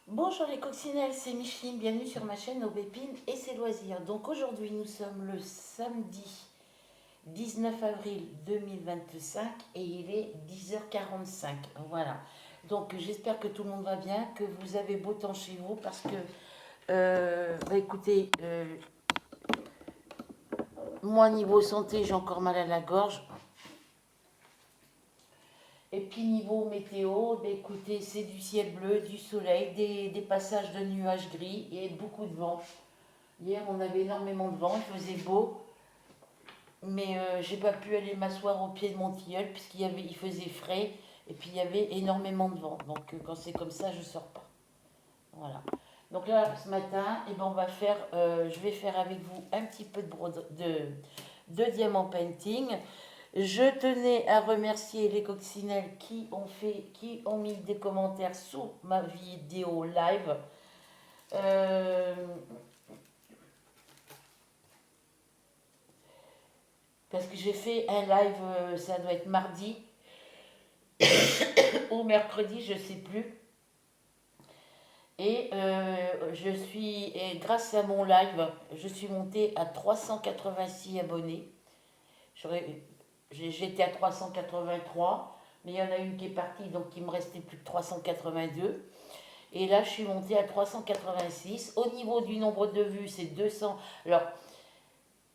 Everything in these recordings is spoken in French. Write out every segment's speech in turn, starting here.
Bonjour les coccinelles, c'est Micheline, bienvenue sur ma chaîne Aubépine et ses loisirs. Donc aujourd'hui nous sommes le samedi 19 avril 2025 et il est 10h45. Voilà. Donc j'espère que tout le monde va bien, que vous avez beau temps chez vous parce que, écoutez, moi niveau santé j'ai encore mal à la gorge. Et puis niveau météo, écoutez, c'est du ciel bleu, du soleil, des passages de nuages gris et beaucoup de vent. Hier, on avait énormément de vent, il faisait beau, mais j'ai pas pu aller m'asseoir au pied de mon tilleul il faisait frais et puis il y avait énormément de vent. Donc quand c'est comme ça, je sors pas. Voilà. Donc là, ce matin, je vais faire avec vous un petit peu de diamant painting. Je tenais à remercier les coccinelles qui ont mis des commentaires sous ma vidéo live. Euh, Parce que j'ai fait un live, ça doit être mardi ou mercredi, je ne sais plus. Et grâce à mon live, je suis montée à 386 abonnés. J'étais à 383, mais il y en a une qui est partie, donc il me restait plus que 382. Et là, je suis montée à 386. Au niveau du nombre de vues, c'est 200. Alors,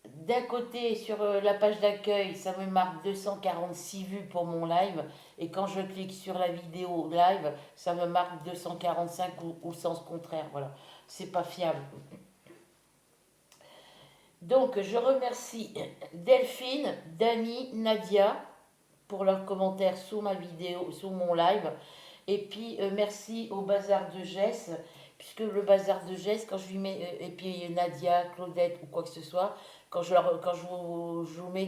d'un côté, sur la page d'accueil, ça me marque 246 vues pour mon live. Et quand je clique sur la vidéo live, ça me marque 245 ou le sens contraire. Voilà, c'est pas fiable. Donc, je remercie Delphine, Dani, Nadia pour leurs commentaires sous ma vidéo, sous mon live. Et puis, merci au Bazar de Gesse, puisque le Bazar de Gesse, quand je lui mets, et puis Nadia, Claudette ou quoi que ce soit, quand je leur mets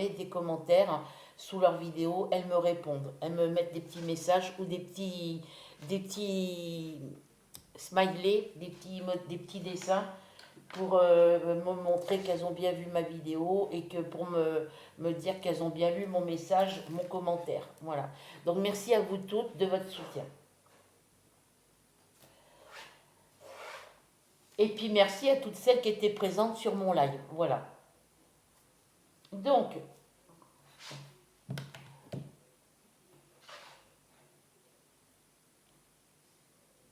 des commentaires sous leurs vidéos, elles me répondent. Elles me mettent des petits messages ou des petits smileys, des petits dessins pour me montrer qu'elles ont bien vu ma vidéo et que pour me dire qu'elles ont bien lu mon message, mon commentaire. Voilà. Donc merci à vous toutes de votre soutien. Et puis merci à toutes celles qui étaient présentes sur mon live. Voilà. Donc,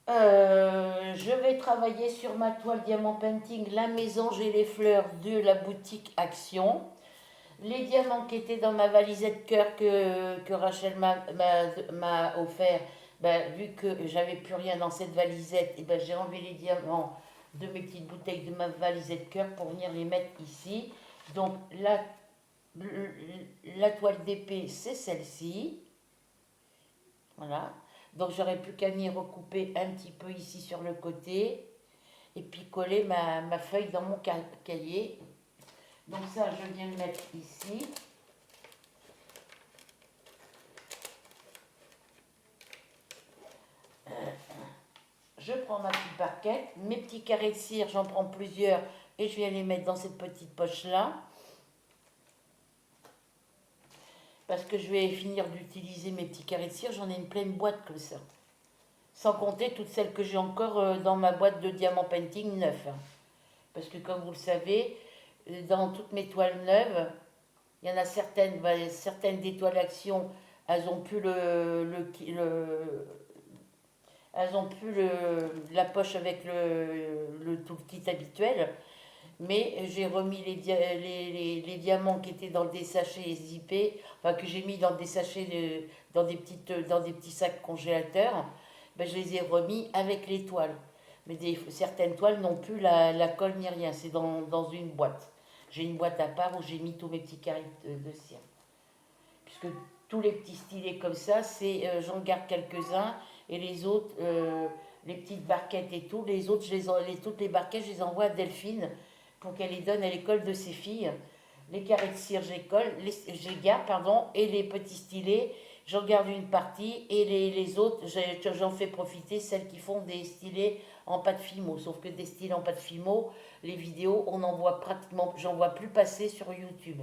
je vais travailler sur ma toile Diamant Painting, la mésange et les fleurs de la boutique Action. Les diamants qui étaient dans ma valisette cœur que Rachel m'a offert, ben, vu que j'avais plus rien dans cette valisette, et ben, j'ai enlevé les diamants de mes petites bouteilles de ma valisette cœur pour venir les mettre ici. Donc la toile d'épée, c'est celle-ci. Voilà. Donc j'aurais plus qu'à venir recouper un petit peu ici sur le côté et puis coller ma feuille dans mon cahier. Donc ça, je viens le mettre ici. Je prends ma petite barquette, mes petits carrés de cire, j'en prends plusieurs et je viens les mettre dans cette petite poche-là. Parce que je vais finir d'utiliser mes petits carrés de cire, j'en ai une pleine boîte comme ça. Sans compter toutes celles que j'ai encore dans ma boîte de diamant painting neuf. Parce que comme vous le savez, dans toutes mes toiles neuves, il y en a certaines, certaines des toiles action, elles ont plus elles ont plus la poche avec le tout kit habituel. Mais j'ai remis les diamants qui étaient dans des sachets zippés, enfin que j'ai mis dans des sachets, dans des petits sacs congélateurs, ben, je les ai remis avec les toiles. Mais certaines toiles n'ont plus la colle ni rien, c'est dans une boîte. J'ai une boîte à part où j'ai mis tous mes petits carrés de cire. Puisque tous les petits stylés comme ça, j'en garde quelques-uns et les autres, les petites barquettes et tout, les autres, toutes les barquettes, je les envoie à Delphine pour qu'elle les donne à l'école de ses filles. Les carrés de cire, je garde, pardon, et les petits stylés, j'en garde une partie, et les autres, j'en fais profiter celles qui font des stylés en pâte fimo. Sauf que des stylés en pâte fimo, les vidéos, on en voit pratiquement, j'en vois plus passer sur YouTube.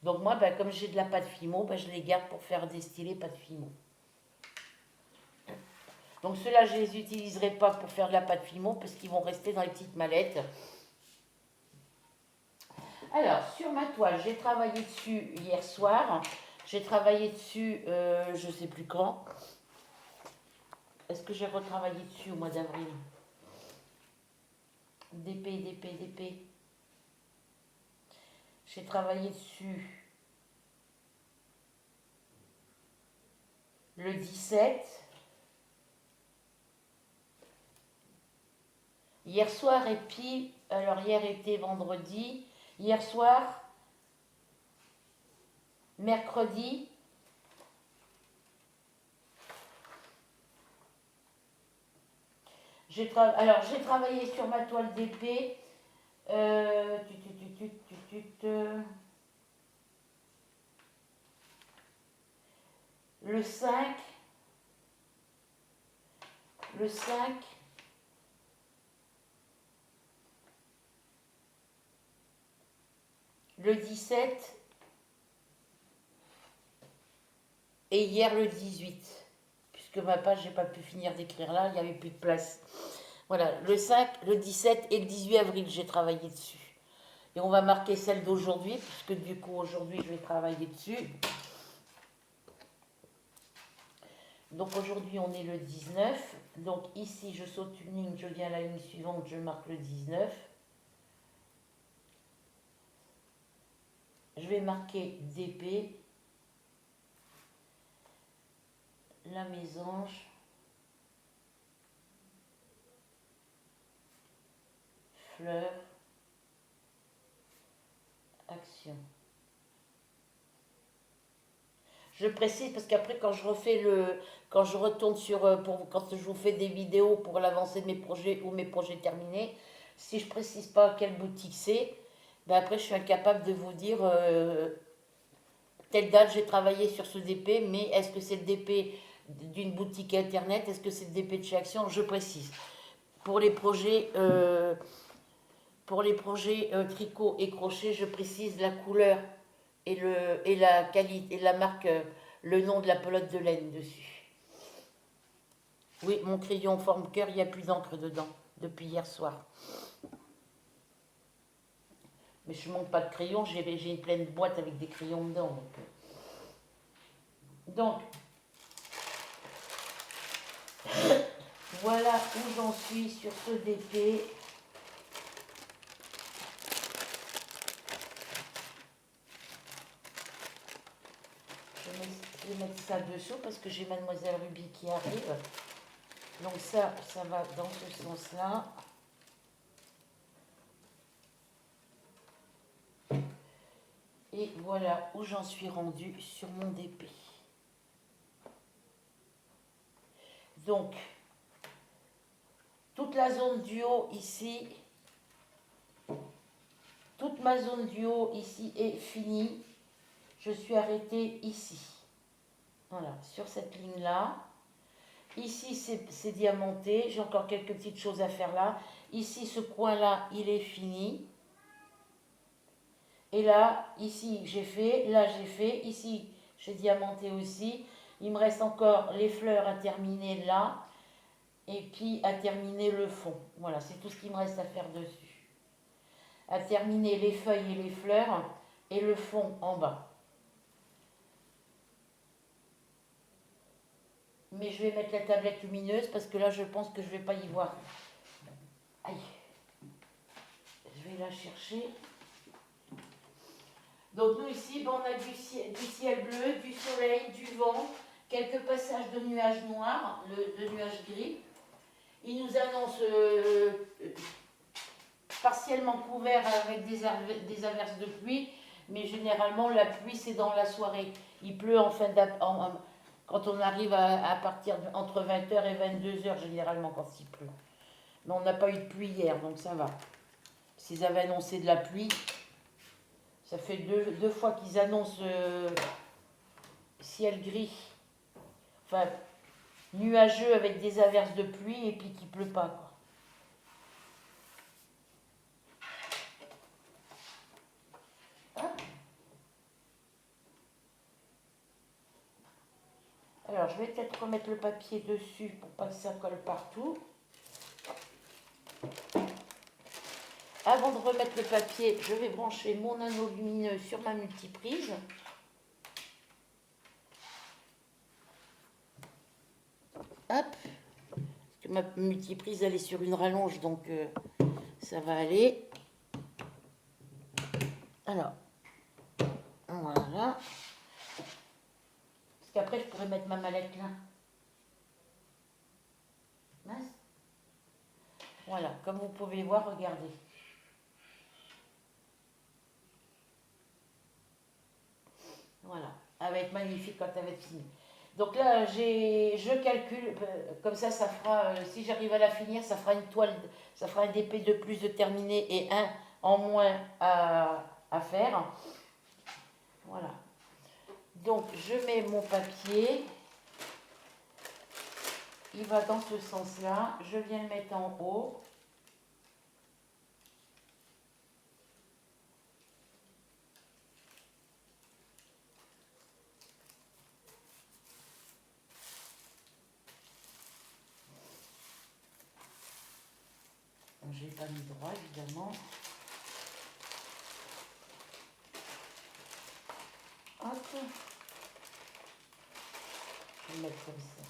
Donc moi, ben, comme j'ai de la pâte fimo, ben, je les garde pour faire des stylés pâte fimo. Donc ceux-là, je ne les utiliserai pas pour faire de la pâte Fimo parce qu'ils vont rester dans les petites mallettes. Alors, sur ma toile, j'ai travaillé dessus hier soir. J'ai travaillé dessus, je ne sais plus quand. Est-ce que j'ai retravaillé dessus au mois d'avril? DP. J'ai travaillé dessus le 17. Hier soir et puis, alors hier était vendredi. Hier soir, mercredi. Alors j'ai travaillé sur ma toile d'épée. Le 5, le 5, le 17 et hier le 18. Puisque ma page, j'ai pas pu finir d'écrire là, il n'y avait plus de place. Voilà, le 5, le 17 et le 18 avril, j'ai travaillé dessus. Et on va marquer celle d'aujourd'hui, puisque du coup, aujourd'hui, je vais travailler dessus. Donc aujourd'hui, on est le 19. Donc ici, je saute une ligne, je viens à la ligne suivante, je marque le 19. Je vais marquer DP, la mésange, fleur, action. Je précise parce qu'après quand je retourne sur quand je vous fais des vidéos pour l'avancée de mes projets ou mes projets terminés, si je précise pas quelle boutique c'est, ben après je suis incapable de vous dire telle date j'ai travaillé sur ce DP, mais est-ce que c'est le DP d'une boutique internet, est-ce que c'est le DP de chez Action, je précise. Pour les projets tricot et crochet, je précise la couleur et la qualité et la marque, le nom de la pelote de laine dessus. Oui, mon crayon forme cœur, il n'y a plus d'encre dedans depuis hier soir. Mais je ne manque pas de crayons, j'ai une pleine boîte avec des crayons dedans. Donc voilà où j'en suis sur ce DP. Je vais mettre ça dessous parce que j'ai Mademoiselle Ruby qui arrive. Donc ça va dans ce sens-là. Et voilà où j'en suis rendue sur mon DP. Donc, toute la zone du haut ici, toute ma zone du haut ici est finie. Je suis arrêtée ici. Voilà, sur cette ligne-là. Ici, c'est diamanté. J'ai encore quelques petites choses à faire là. Ici, ce coin-là, il est fini. Et là, ici, j'ai fait. Là, j'ai fait. Ici, j'ai diamanté aussi. Il me reste encore les fleurs à terminer là. Et puis, à terminer le fond. Voilà, c'est tout ce qui me reste à faire dessus. À terminer les feuilles et les fleurs. Et le fond en bas. Mais je vais mettre la tablette lumineuse parce que là, je pense que je ne vais pas y voir. Aïe. Je vais la chercher. Donc nous ici, on a du ciel bleu, du soleil, du vent, quelques passages de nuages noirs, de nuages gris. Il nous annonce partiellement couvert avec des averses de pluie, mais généralement la pluie c'est dans la soirée. Il pleut quand on arrive à partir entre 20h et 22h généralement quand il pleut. Mais on n'a pas eu de pluie hier, donc ça va. S'ils avaient annoncé de la pluie, ça fait deux fois qu'ils annoncent ciel gris, enfin nuageux avec des averses de pluie et puis qu'il pleut pas, quoi. Alors je vais peut-être remettre le papier dessus pour pas que ça colle partout. Avant de remettre le papier, je vais brancher mon anneau lumineux sur ma multiprise. Hop, parce que ma multiprise elle est sur une rallonge, donc ça va aller. Alors, voilà. Parce qu'après je pourrais mettre ma mallette là. Mince. Voilà, comme vous pouvez voir, regardez. Voilà, elle va être magnifique quand elle va être finie. Donc là, je calcule, comme ça fera, si j'arrive à la finir, ça fera une toile, ça fera un DP de plus de terminé et un en moins à faire. Voilà. Donc je mets mon papier, il va dans ce sens-là, je viens le mettre en haut. J'ai pas mis droit évidemment. Hop. Je vais le mettre comme ça.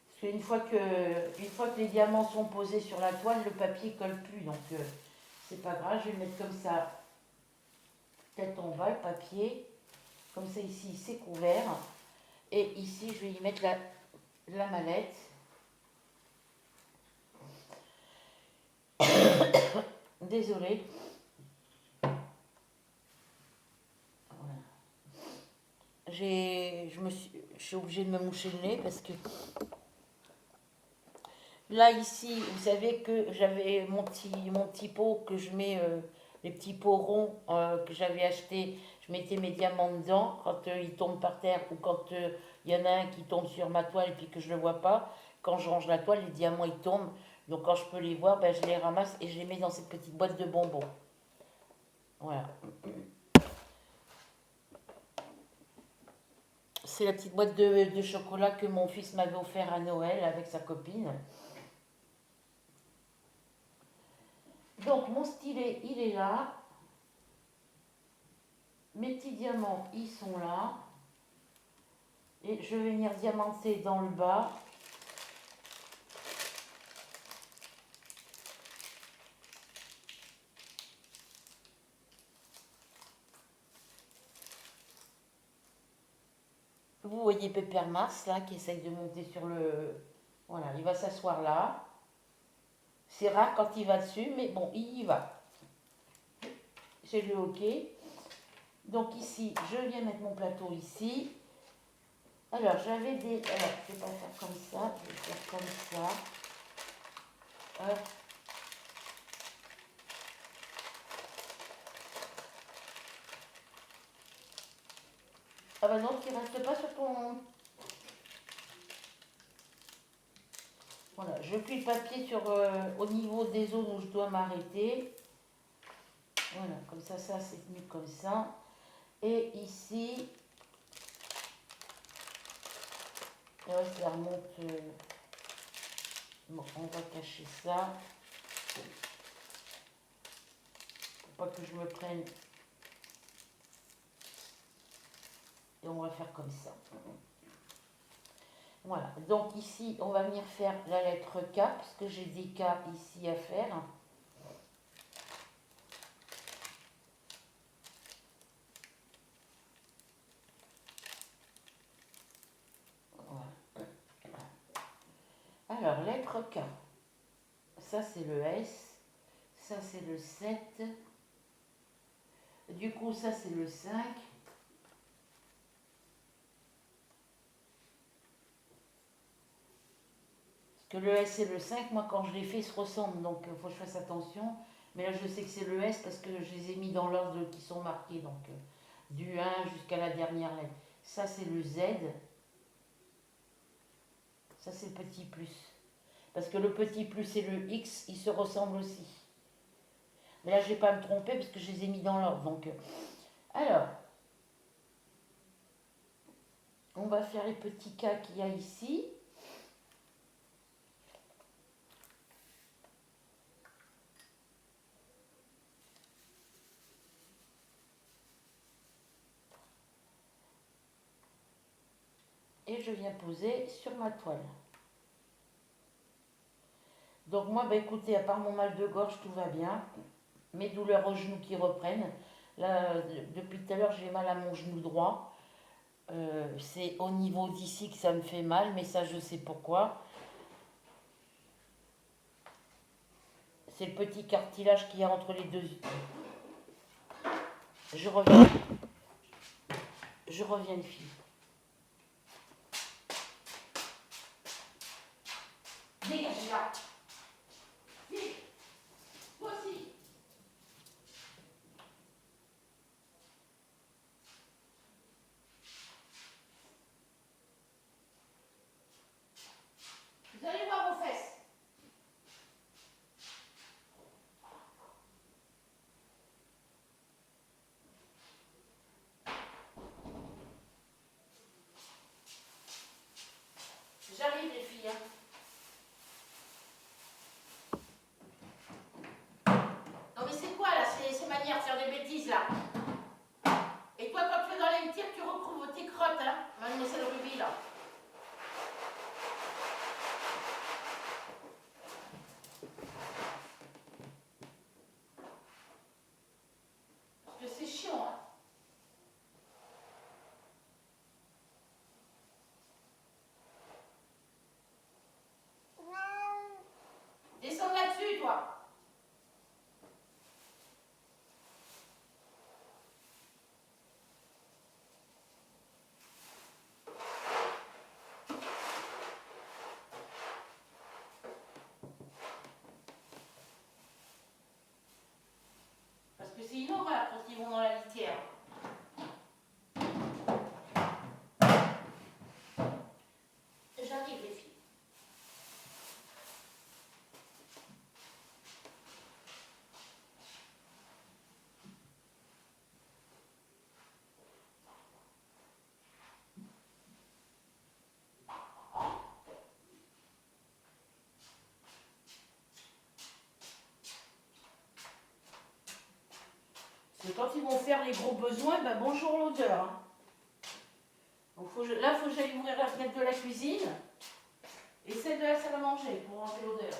Parce qu'une fois que les diamants sont posés sur la toile, le papier colle plus. Donc c'est pas grave, je vais le mettre comme ça. Tête en bas, le papier. Comme ça ici c'est couvert. Et ici je vais y mettre la mallette. Désolée. Voilà. Je suis obligée de me moucher le nez parce que là ici, vous savez que j'avais mon petit pot que je mets, les petits pots ronds que j'avais acheté, je mettais mes diamants dedans quand ils tombent par terre ou quand il y en a un qui tombe sur ma toile et puis que je ne le vois pas. Quand je range la toile, les diamants ils tombent. Donc quand je peux les voir, ben, je les ramasse et je les mets dans cette petite boîte de bonbons. Voilà. C'est la petite boîte de chocolat que mon fils m'avait offert à Noël avec sa copine. Donc mon stylet, il est là. Mes petits diamants, ils sont là. Et je vais venir diamanter dans le bas. Vous voyez Pépère Mars là qui essaye de monter sur le... Voilà, il va s'asseoir là. C'est rare quand il va dessus, mais bon, il y va. J'ai le OK. Donc ici, je viens mettre mon plateau ici. Alors, j'avais des... Alors, je ne vais pas faire comme ça, je vais faire comme ça. Hop. Ah bah non, tu ne restes pas sur ton... Voilà, je plie le papier sur, au niveau des zones où je dois m'arrêter. Voilà, comme ça c'est tenu comme ça. Et ici, là, ça remonte. Bon, on va cacher ça. Pour pas que je me prenne. Et on va faire comme ça. Voilà, donc ici, on va venir faire la lettre K, parce que j'ai des K ici à faire. Voilà. Alors, lettre K. Ça, c'est le S. Ça, c'est le 7. Du coup, ça, c'est le 5. Que le S et le 5, moi quand je les fais, ils se ressemblent, donc il faut que je fasse attention. Mais là je sais que c'est le S parce que je les ai mis dans l'ordre qui sont marqués, donc du 1 jusqu'à la dernière lettre. Ça c'est le Z, ça c'est le petit plus. Parce que le petit plus et le X, ils se ressemblent aussi. Mais là je ne vais pas me tromper parce que je les ai mis dans l'ordre. Donc, alors, On va faire les petits cas qu'il y a ici. Et je viens poser sur ma toile. Donc moi, bah, écoutez, à part mon mal de gorge, tout va bien. Mes douleurs au genou qui reprennent. Là, depuis tout à l'heure, j'ai mal à mon genou droit. C'est au niveau d'ici que ça me fait mal, mais ça, je sais pourquoi. C'est le petit cartilage qu'il y a entre les deux. Je reviens. Je reviens, les filles. Dégagez là. Vite. Toi aussi. Vous allez voir vos fesses. J'arrive, les filles. Non mais c'est quoi là, ces manières de faire des bêtises là? Et toi quand tu es dans les tirs, tu recouvres tes crottes, hein, mademoiselle Ruby là. Parce que c'est chiant, hein. Descends là-dessus, toi. Parce que c'est une horreur quand ils vont dans la litière. J'arrive, les filles. Parce que quand ils vont faire les gros besoins, ben bonjour l'odeur, hein. Donc là, il faut que j'aille ouvrir la fenêtre de la cuisine et celle de la salle à manger pour enlever l'odeur.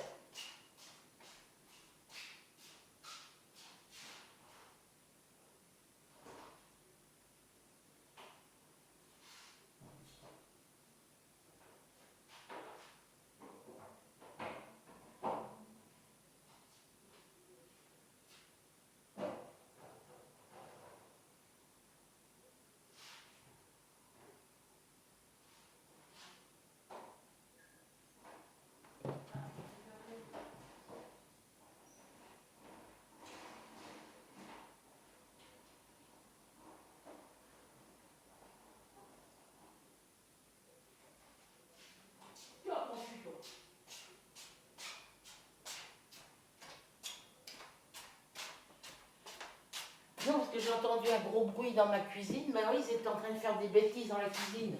Non, parce que j'ai entendu un gros bruit dans ma cuisine. Ben oui, ils étaient en train de faire des bêtises dans la cuisine.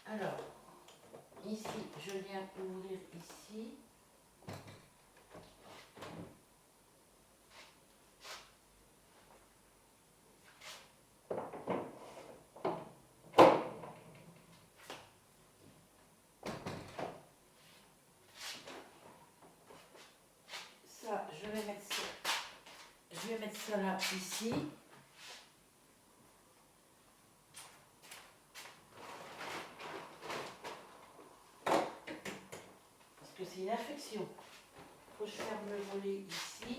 Alors, ici, je viens ouvrir ici. Ça, je vais mettre ça. Je vais mettre ça là, ici. Parce que c'est une infection. Faut que je ferme le volet ici.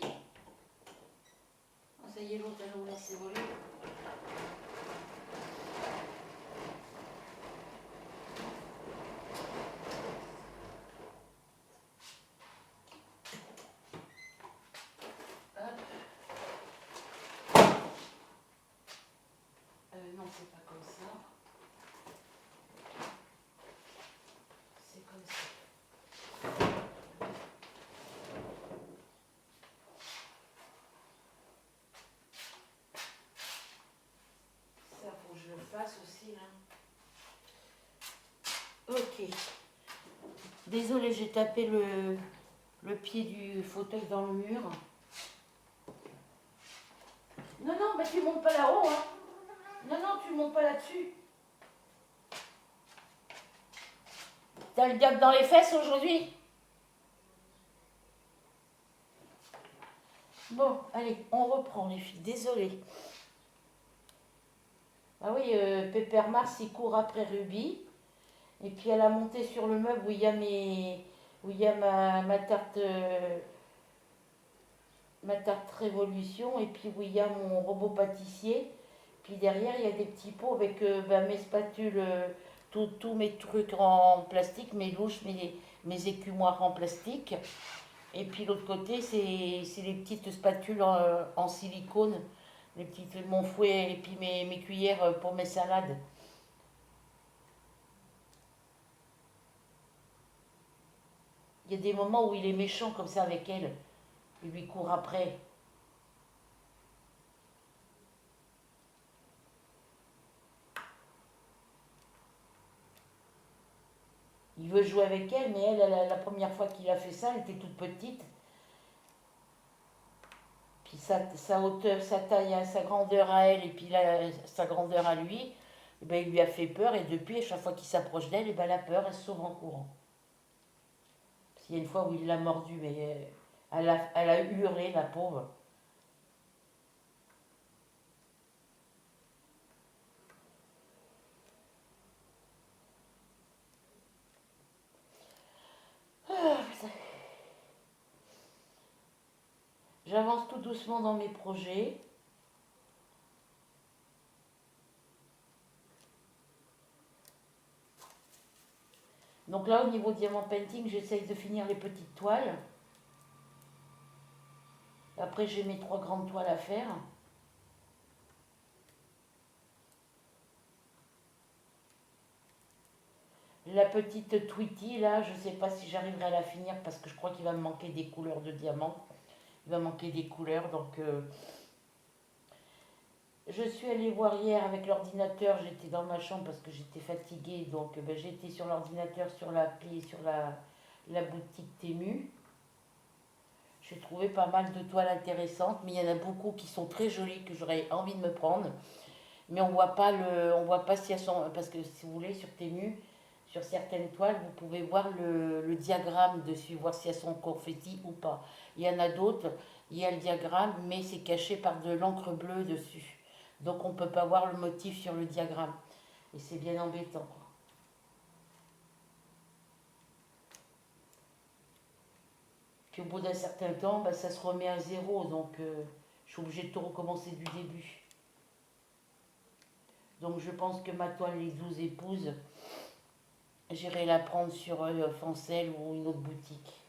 Ah, ça y est, l'autre, elle a ouvert ses volets. Non, c'est pas comme ça. C'est comme ça. Ça, faut que je le fasse aussi, là. Ok. Désolée, j'ai tapé le pied du fauteuil dans le mur. Non, non, mais tu montes pas là-haut, hein. Non, non, tu montes pas là-dessus. T'as le diable dans les fesses aujourd'hui? Bon, allez, on reprend les filles. Désolée. Ah oui, Pepper Mars, il court après Ruby. Et puis elle a monté sur le meuble où il y a où il y a ma tarte révolution et puis où il y a mon robot pâtissier. Puis derrière, il y a des petits pots avec mes spatules, tous mes trucs en plastique, mes louches, mes écumoires en plastique. Et puis l'autre côté, c'est les petites spatules en silicone, mon fouet et puis mes cuillères pour mes salades. Il y a des moments où il est méchant comme ça avec elle. Il lui court après. Il veut jouer avec elle, mais la première fois qu'il a fait ça, elle était toute petite. Puis sa hauteur, sa taille, sa grandeur à elle, et puis sa grandeur à lui, eh ben, il lui a fait peur. Et depuis, à chaque fois qu'il s'approche d'elle, eh ben, elle a peur, elle se sauve en courant. Il y a une fois où il l'a mordue, mais elle a hurlé, la pauvre. J'avance tout doucement dans mes projets. Donc là, au niveau diamant painting, j'essaye de finir les petites toiles. Après, j'ai mes 3 grandes toiles à faire. La petite Tweety, là, je ne sais pas si j'arriverai à la finir parce que je crois qu'il va me manquer des couleurs de diamant. Il va manquer des couleurs, donc je suis allée voir hier avec l'ordinateur. J'étais dans ma chambre parce que j'étais fatiguée, donc j'étais sur l'ordinateur, sur l'appli, sur la boutique Temu. J'ai trouvé pas mal de toiles intéressantes, mais il y en a beaucoup qui sont très jolies que j'aurais envie de me prendre. Mais on voit pas si elles sont, parce que si vous voulez sur Temu, sur certaines toiles, vous pouvez voir le diagramme dessus, voir si elles sont confetti ou pas. Il y en a d'autres, il y a le diagramme, mais c'est caché par de l'encre bleue dessus. Donc on ne peut pas voir le motif sur le diagramme. Et c'est bien embêtant, quoi. Puis au bout d'un certain temps, ça se remet à zéro, donc je suis obligée de tout recommencer du début. Donc je pense que ma toile Les 12 épouses, j'irai la prendre sur Fancel ou une autre boutique.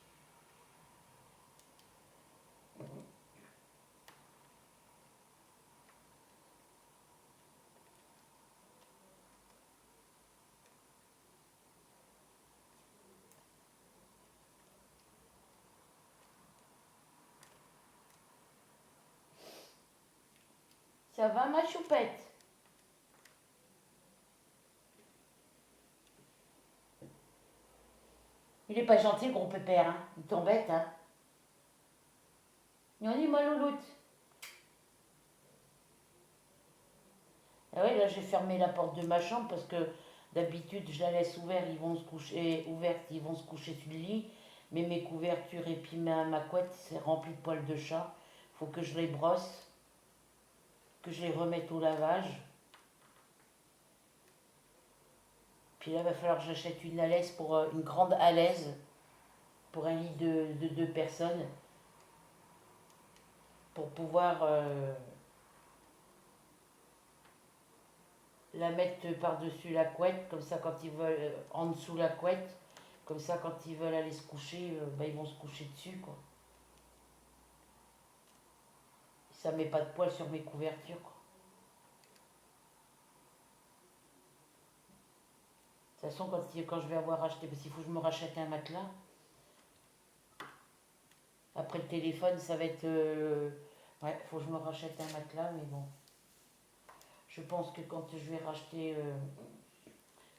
Ça va ma choupette? Il est pas gentil le gros pépère, hein. Il t'embête, hein. Il en dit ma louloute. Ah ouais, là j'ai fermé la porte de ma chambre parce que d'habitude je la laisse ouverte, ils vont se coucher sur le lit. Mais mes couvertures et puis ma couette, c'est rempli de poils de chat. Faut que je les brosse, que je les remette au lavage. Puis là, il va falloir que j'achète une alaise une grande alaise pour un lit de 2 personnes pour pouvoir la mettre par-dessus la couette, comme ça quand ils veulent, en dessous la couette, comme ça quand ils veulent aller se coucher, ils vont se coucher dessus, quoi. Ça met pas de poils sur mes couvertures, quoi. De toute façon, quand je vais avoir acheté, parce qu'il faut que je me rachète un matelas. Après le téléphone, ça va être... ouais, il faut que je me rachète un matelas, mais bon. Je pense que quand je vais racheter...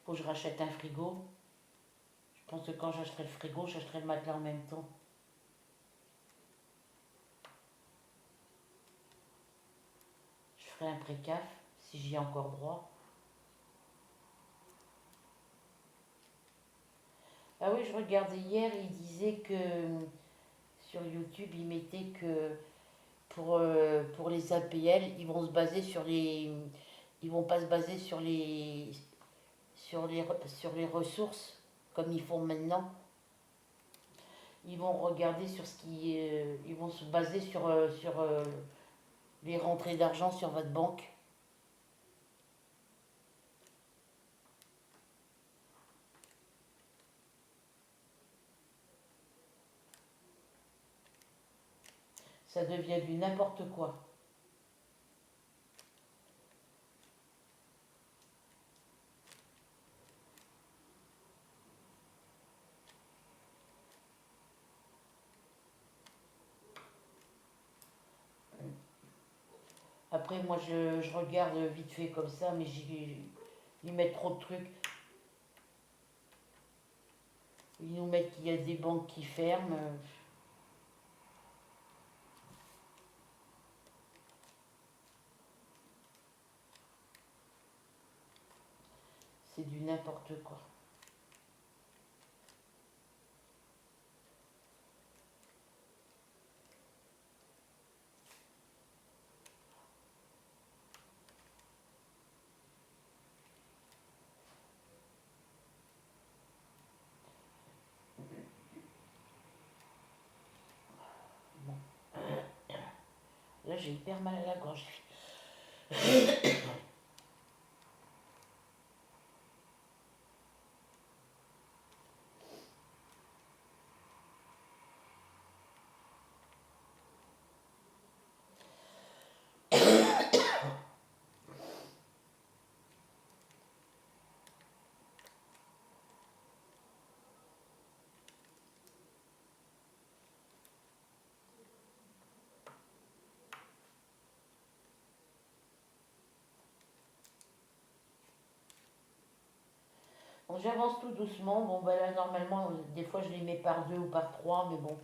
faut que je rachète un frigo. Je pense que quand j'achèterai le frigo, j'achèterai le matelas en même temps. Je ferai un précaf, si j'y ai encore droit. Ah oui, je regardais hier, il disait que sur YouTube, il mettait que pour les APL, ils vont se baser sur les. Ils vont pas se baser sur les ressources comme ils font maintenant. Ils vont regarder sur ce qui. Ils vont se baser sur les rentrées d'argent sur votre banque. Ça devient du n'importe quoi. Après, moi, je regarde vite fait comme ça, mais ils mettent trop de trucs. Ils nous mettent qu'il y a des banques qui ferment. C'est du n'importe quoi. Bon. Là, j'ai hyper mal à la gorge. Bon, j'avance tout doucement. Bon, bah là, normalement, des fois, je les mets par deux ou par trois, mais bon.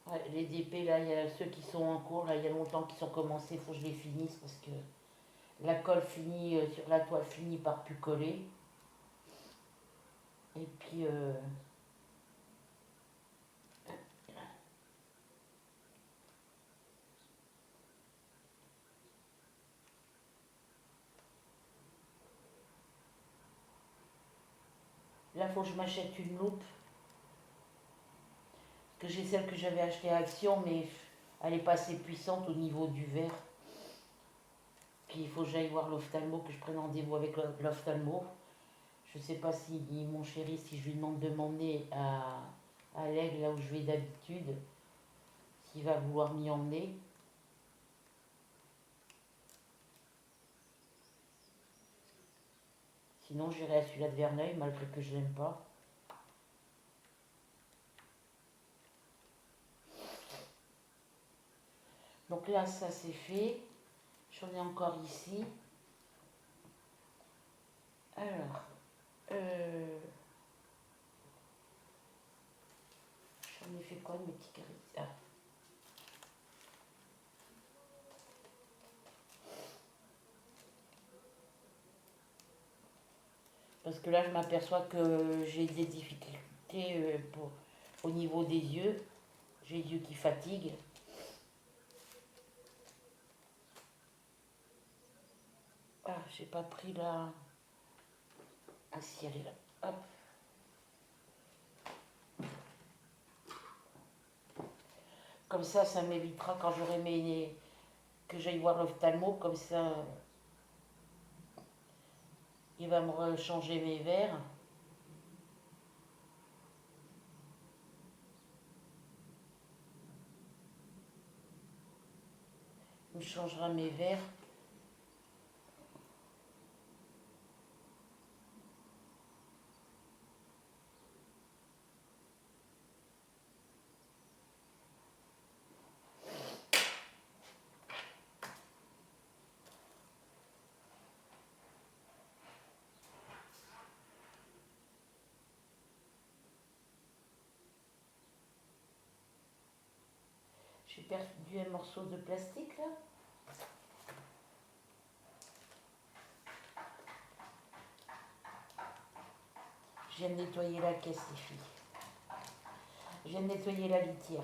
Ouais, les DP, là, il y a ceux qui sont en cours, là, il y a longtemps qu'ils sont commencés, il faut que je les finisse parce que la colle finit sur la toile finit par plus coller. Et puis, là, il faut que je m'achète une loupe. Parce que j'ai celle que j'avais achetée à Action, mais elle n'est pas assez puissante au niveau du verre. Puis il faut que j'aille voir l'ophtalmo, que je prenne rendez-vous avec l'ophtalmo. Je ne sais pas si mon chéri, si je lui demande de m'emmener à l'Aigle, là où je vais d'habitude, s'il va vouloir m'y emmener. Sinon, j'irai à celui-là de Verneuil, malgré que je l'aime pas. Donc là, ça c'est fait. J'en ai encore ici. Alors, j'en ai fait quoi de mes petits carrés? Ah. Parce que là, je m'aperçois que j'ai des difficultés au niveau des yeux. J'ai les yeux qui fatiguent. Ah, j'ai pas pris la... Ah si, elle est là. Hop. Comme ça m'évitera quand j'aurai que j'aille voir l'ophtalmo. Comme ça, il va me changer mes verres. Il me changera mes verres. J'ai perdu un morceau de plastique là. Je viens de nettoyer la caisse, les filles. Je viens de nettoyer la litière.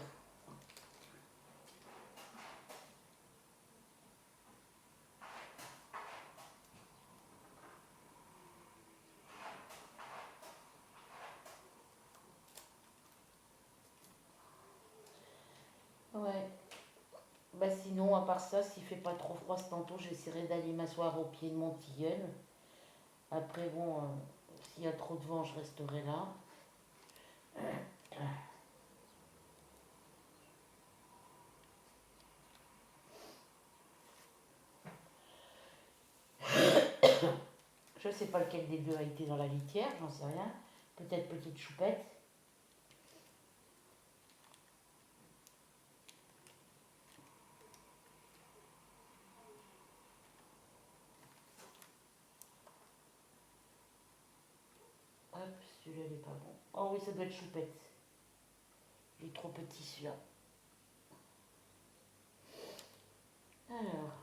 Ouais. Bah sinon, à part ça, s'il fait pas trop froid ce tantôt, j'essaierai d'aller m'asseoir au pied de mon tilleul. Après, bon, s'il y a trop de vent, je resterai là. Je sais pas lequel des deux a été dans la litière, j'en sais rien. Peut-être petite choupette. Hop, celui-là, il est pas bon. Oh oui, ça doit être choupette. Il est trop petit celui-là. Alors,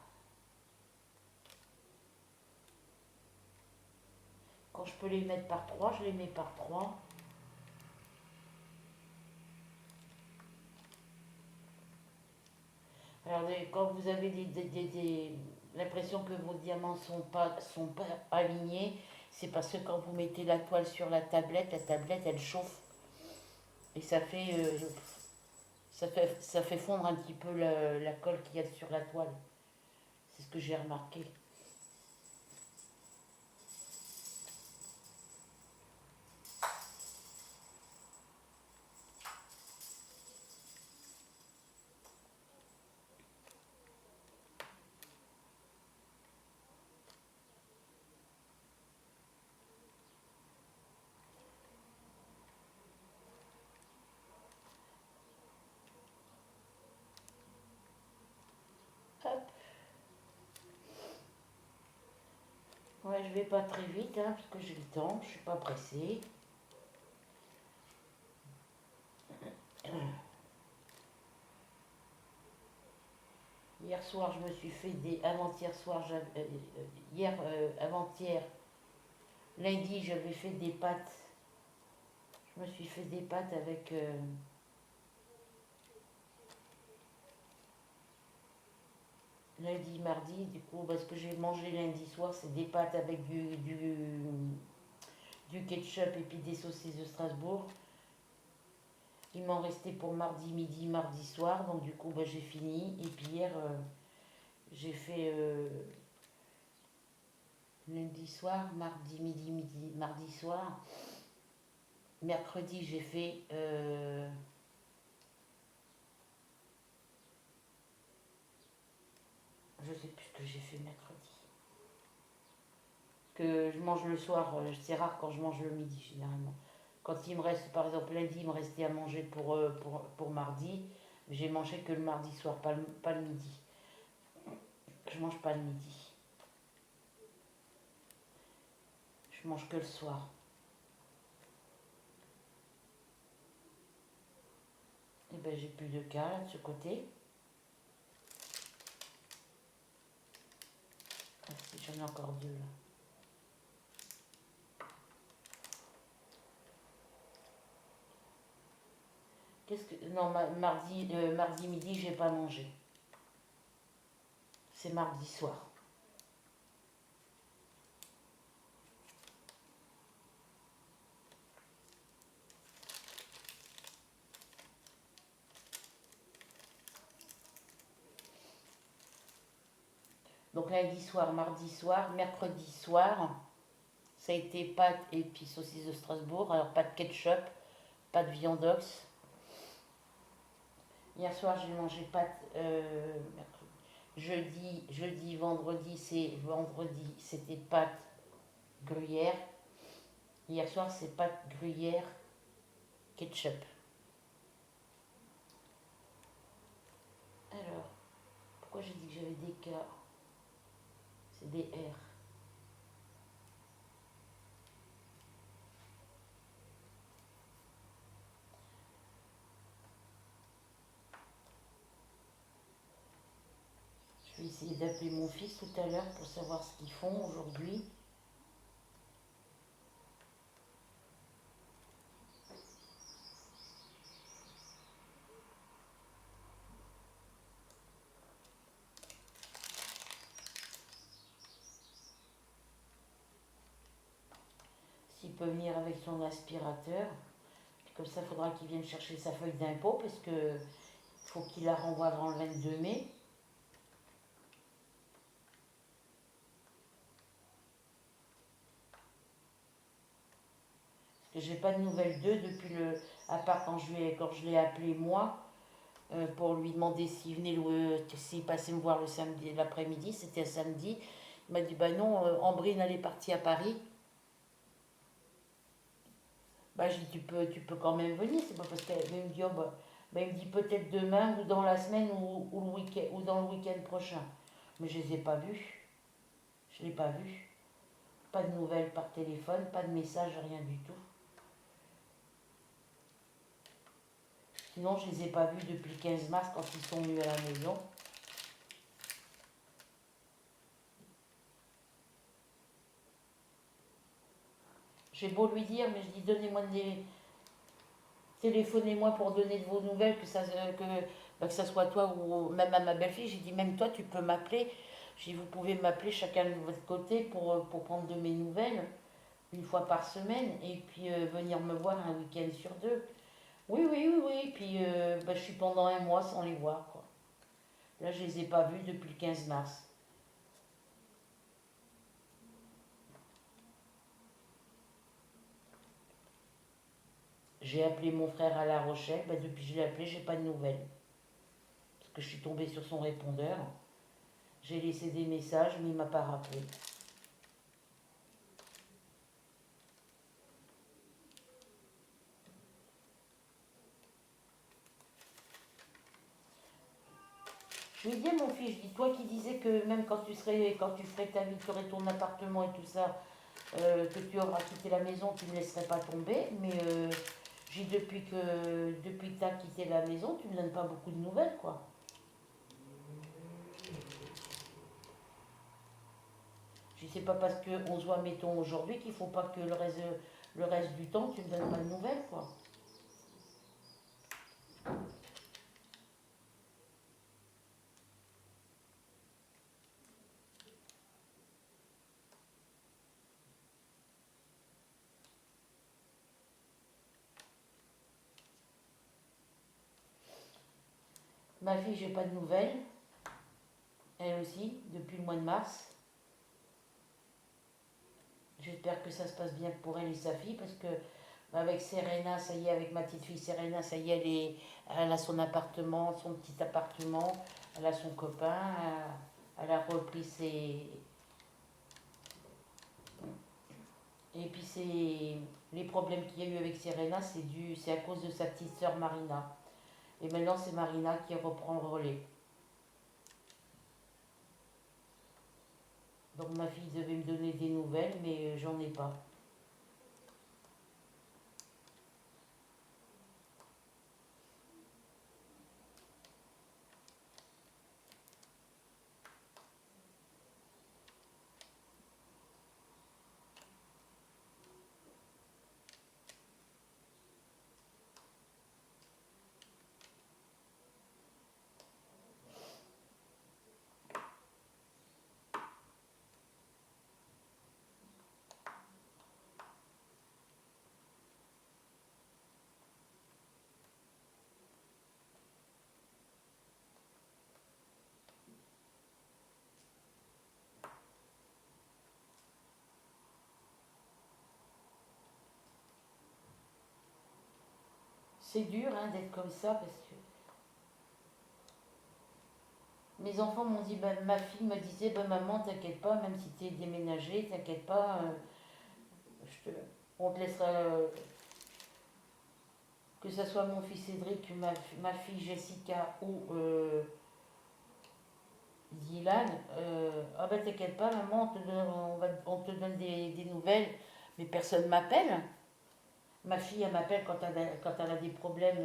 quand je peux les mettre par trois, je les mets par trois. Alors, quand vous avez l'impression que vos diamants sont pas alignés, c'est parce que quand vous mettez la toile sur la tablette elle chauffe et ça fait fondre un petit peu la colle qu'il y a sur la toile. C'est ce que j'ai remarqué. Hop. Ouais, je vais pas très vite hein, parce que j'ai le temps, je suis pas pressée. Hier soir, je me suis fait des. Avant-hier soir, avant-hier, lundi, j'avais fait des pâtes. Je me suis fait des pâtes avec. Lundi, mardi, du coup, parce que j'ai mangé lundi soir, c'est des pâtes avec du ketchup et puis des saucisses de Strasbourg. Il m'en restait pour mardi midi, mardi soir, donc du coup, bah, j'ai fini. Et puis hier, j'ai fait lundi soir, mardi midi, mardi soir. Mercredi, j'ai fait. Je sais plus ce que j'ai fait mercredi. Que je mange le soir, c'est rare quand je mange le midi généralement. Quand il me reste, par exemple lundi, il me restait à manger pour mardi, j'ai mangé que le mardi soir, pas le midi. Je mange pas le midi. Je mange que le soir. Et ben j'ai plus de cas là de ce côté. Ah, si, j'en ai encore deux là. Qu'est-ce que. Non, mardi midi, j'ai pas mangé. C'est mardi soir. Donc lundi soir, mardi soir, mercredi soir, ça a été pâtes et puis saucisses de Strasbourg. Alors pas de ketchup, pas de viandox. Hier soir, j'ai mangé pâtes. Jeudi, vendredi, c'était pâtes gruyère. Hier soir, c'est pâtes gruyère, ketchup. Alors, pourquoi j'ai dit que j'avais des K? C'est des R. d'appeler mon fils tout à l'heure pour savoir ce qu'ils font aujourd'hui. S'il peut venir avec son aspirateur. Comme ça, il faudra qu'il vienne chercher sa feuille d'impôt parce que faut qu'il la renvoie avant le 22 mai. Parce que j'ai pas de nouvelles d'eux depuis à part quand je l'ai appelé moi pour lui demander s'il passait me voir le samedi, l'après-midi, c'était un samedi. Il m'a dit bah non, Ambrine elle est partie à Paris. Bah j'ai dit tu peux quand même venir, c'est pas parce qu'elle me dit oh, il me dit peut-être demain ou dans la semaine ou le week-end ou dans le week-end prochain. Mais je les ai pas vus. Je l'ai pas vu. Pas de nouvelles par téléphone, pas de message, rien du tout. Sinon, je les ai pas vus depuis le 15 mars quand ils sont venus à la maison. J'ai beau lui dire, mais je dis donnez-moi des. Téléphonez-moi pour donner de vos nouvelles, que ça soit toi ou même à ma belle-fille. J'ai dit même toi, tu peux m'appeler. J'ai dit vous pouvez m'appeler chacun de votre côté pour prendre de mes nouvelles une fois par semaine et puis venir me voir un week-end sur deux. Oui, oui, oui, oui. Puis je suis pendant un mois sans les voir, quoi. Là, je les ai pas vus depuis le 15 mars. J'ai appelé mon frère à La Rochelle. Depuis que je l'ai appelé, j'ai pas de nouvelles. Parce que je suis tombée sur son répondeur. J'ai laissé des messages, mais il m'a pas rappelé. Je lui ai dit à mon fils, je dis, toi qui disais que même quand tu ferais ta vie, tu aurais ton appartement et tout ça, que tu auras quitté la maison, tu ne me laisserais pas tomber. Mais j'ai dit, depuis que tu as quitté la maison, tu ne me donnes pas beaucoup de nouvelles, quoi. Je dis, c'est pas parce qu'on se voit, mettons, aujourd'hui qu'il faut pas que le reste du temps, tu me donnes pas de nouvelles, quoi. Ma fille, j'ai pas de nouvelles. Elle aussi, depuis le mois de mars. J'espère que ça se passe bien pour elle et sa fille parce que avec Serena, ça y est, avec ma petite fille Serena, ça y est, elle a son appartement, son petit appartement, elle a son copain, elle a repris ses. Et puis les problèmes qu'il y a eu avec Serena, c'est à cause de sa petite sœur Marina. Et maintenant c'est Marina qui reprend le relais. Donc ma fille devait me donner des nouvelles, mais j'en ai pas. C'est dur hein, d'être comme ça parce que mes enfants m'ont dit, ben, ma fille me disait, ben, maman, t'inquiète pas, même si t'es déménagée, t'inquiète pas, on te laissera, que ce soit mon fils Cédric, ma fille Jessica ou Dylan, ah ben t'inquiète pas, maman, on te donne des nouvelles, mais personne m'appelle. Ma fille, elle m'appelle quand elle a des problèmes,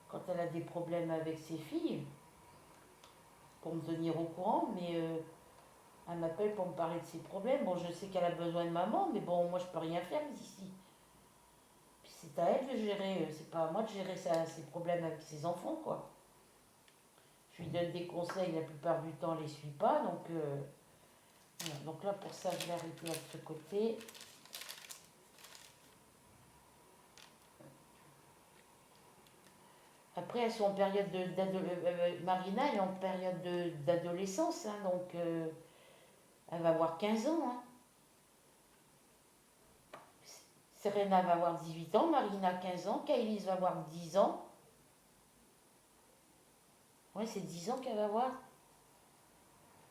quand elle a des problèmes avec ses filles. pour me tenir au courant, mais elle m'appelle pour me parler de ses problèmes. Bon, je sais qu'elle a besoin de maman, mais bon, moi je peux rien faire ici. Puis c'est à elle de gérer, c'est pas à moi de gérer ses problèmes avec ses enfants, quoi. Je lui donne des conseils, la plupart du temps, elle les suit pas, donc voilà. Donc là, pour ça, je vais arrêter de ce côté. Après, elles sont en période Marina, elle est en période d'adolescence, hein, donc elle va avoir 15 ans. Hein. Serena va avoir 18 ans, Marina 15 ans, Kailis va avoir 10 ans. Ouais, c'est 10 ans qu'elle va avoir.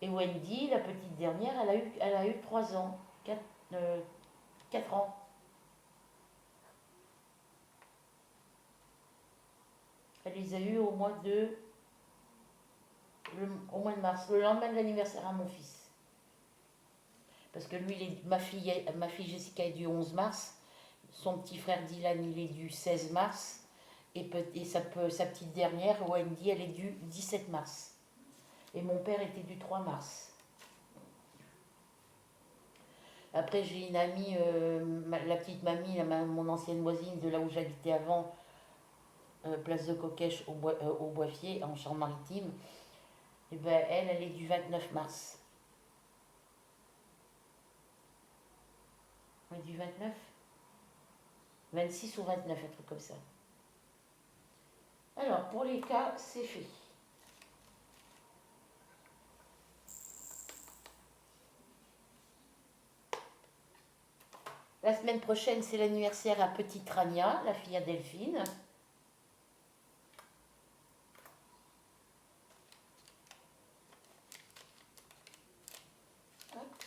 Et Wendy, la petite dernière, elle a eu 3 ans, 4 ans. Elle les a eus au mois de mars, le lendemain de l'anniversaire à mon fils. Parce que lui, ma fille Jessica est du 11 mars, son petit frère Dylan, il est du 16 mars, et sa petite dernière, Wendy, elle est du 17 mars. Et mon père était du 3 mars. Après, j'ai une amie, la petite mamie, mon ancienne voisine de là où j'habitais avant, place de Coquèche au Boifier, en Charente-Maritime. Et ben, elle est du 29 mars. Ouais, du 29 26 ou 29, un truc comme ça. Alors, pour les cas, c'est fait. La semaine prochaine, c'est l'anniversaire à Petite Rania, la fille à Delphine. Hop.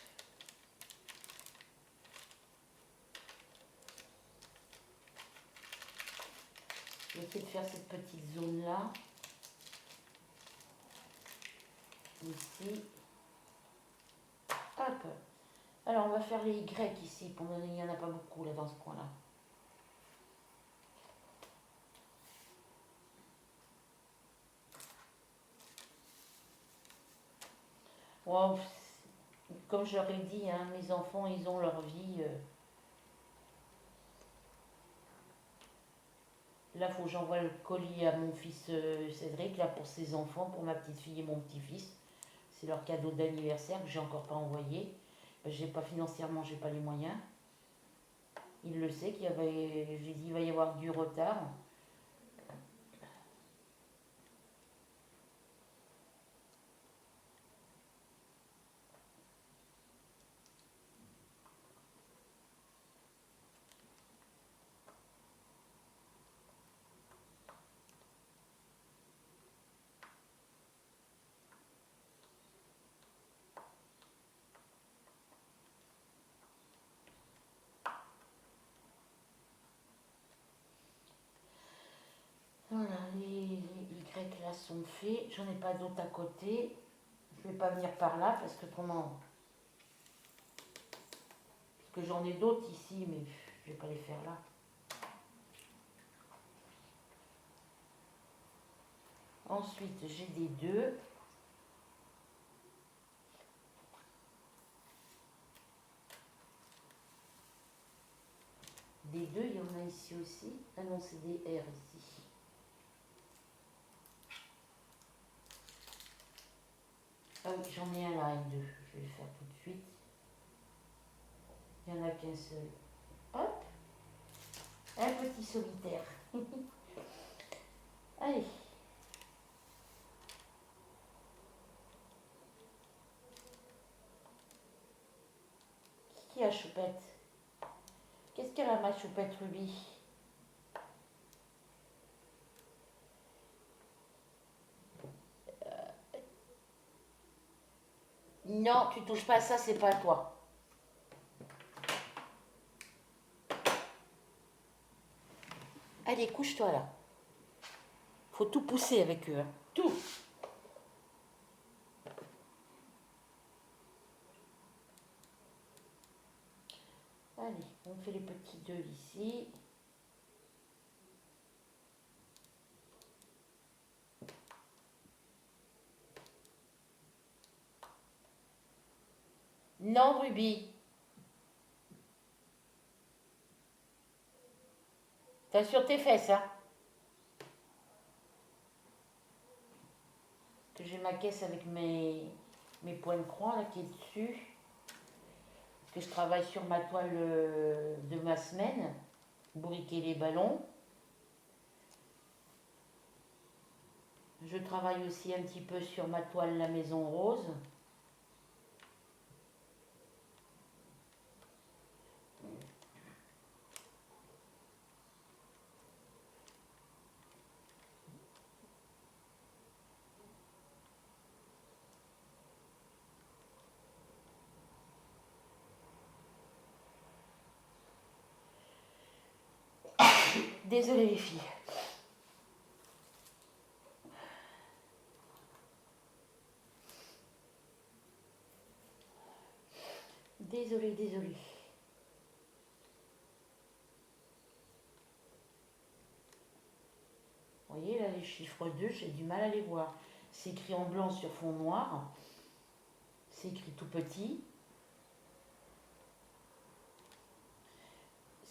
Je vais essayer de faire cette petite zone-là. Ici. Hop. Alors, on va faire les Y ici. Il n'y en a pas beaucoup là dans ce coin-là. Wow. Comme je leur ai dit, hein, mes enfants, ils ont leur vie. Là, il faut que j'envoie le colis à mon fils Cédric, là, pour ses enfants, pour ma petite fille et mon petit-fils. C'est leur cadeau d'anniversaire que j'ai encore pas envoyé. J'ai pas financièrement, j'ai pas les moyens. Il le sait j'ai dit il va y avoir du retard. Voilà, les Y là sont faits. J'en ai pas d'autres à côté. Je vais pas venir par là parce que autrement. Parce que j'en ai d'autres ici, mais je vais pas les faire là. Ensuite, j'ai des 2. Des 2, il y en a ici aussi. Ah non, c'est des R ici. Ah oui, j'en ai un là, un 2. Je vais le faire tout de suite. Il n'y en a qu'un seul. Hop, un petit solitaire. Allez. Qui a Choupette? Qu'est-ce qu'elle a, ma Choupette Ruby? Non, tu touches pas à ça, c'est pas à toi. Allez, couche-toi là. Faut tout pousser avec eux. Hein. Tout. Allez, on fait les petits 2 ici. Non, Ruby. T'as sur tes fesses, hein? Que j'ai ma caisse avec mes points de croix là qui est dessus. Que je travaille sur ma toile de ma semaine. Bourriquer les ballons. Je travaille aussi un petit peu sur ma toile La Maison Rose. Désolée les filles. Désolée, désolée. Vous voyez là les chiffres 2, j'ai du mal à les voir. C'est écrit en blanc sur fond noir. C'est écrit tout petit.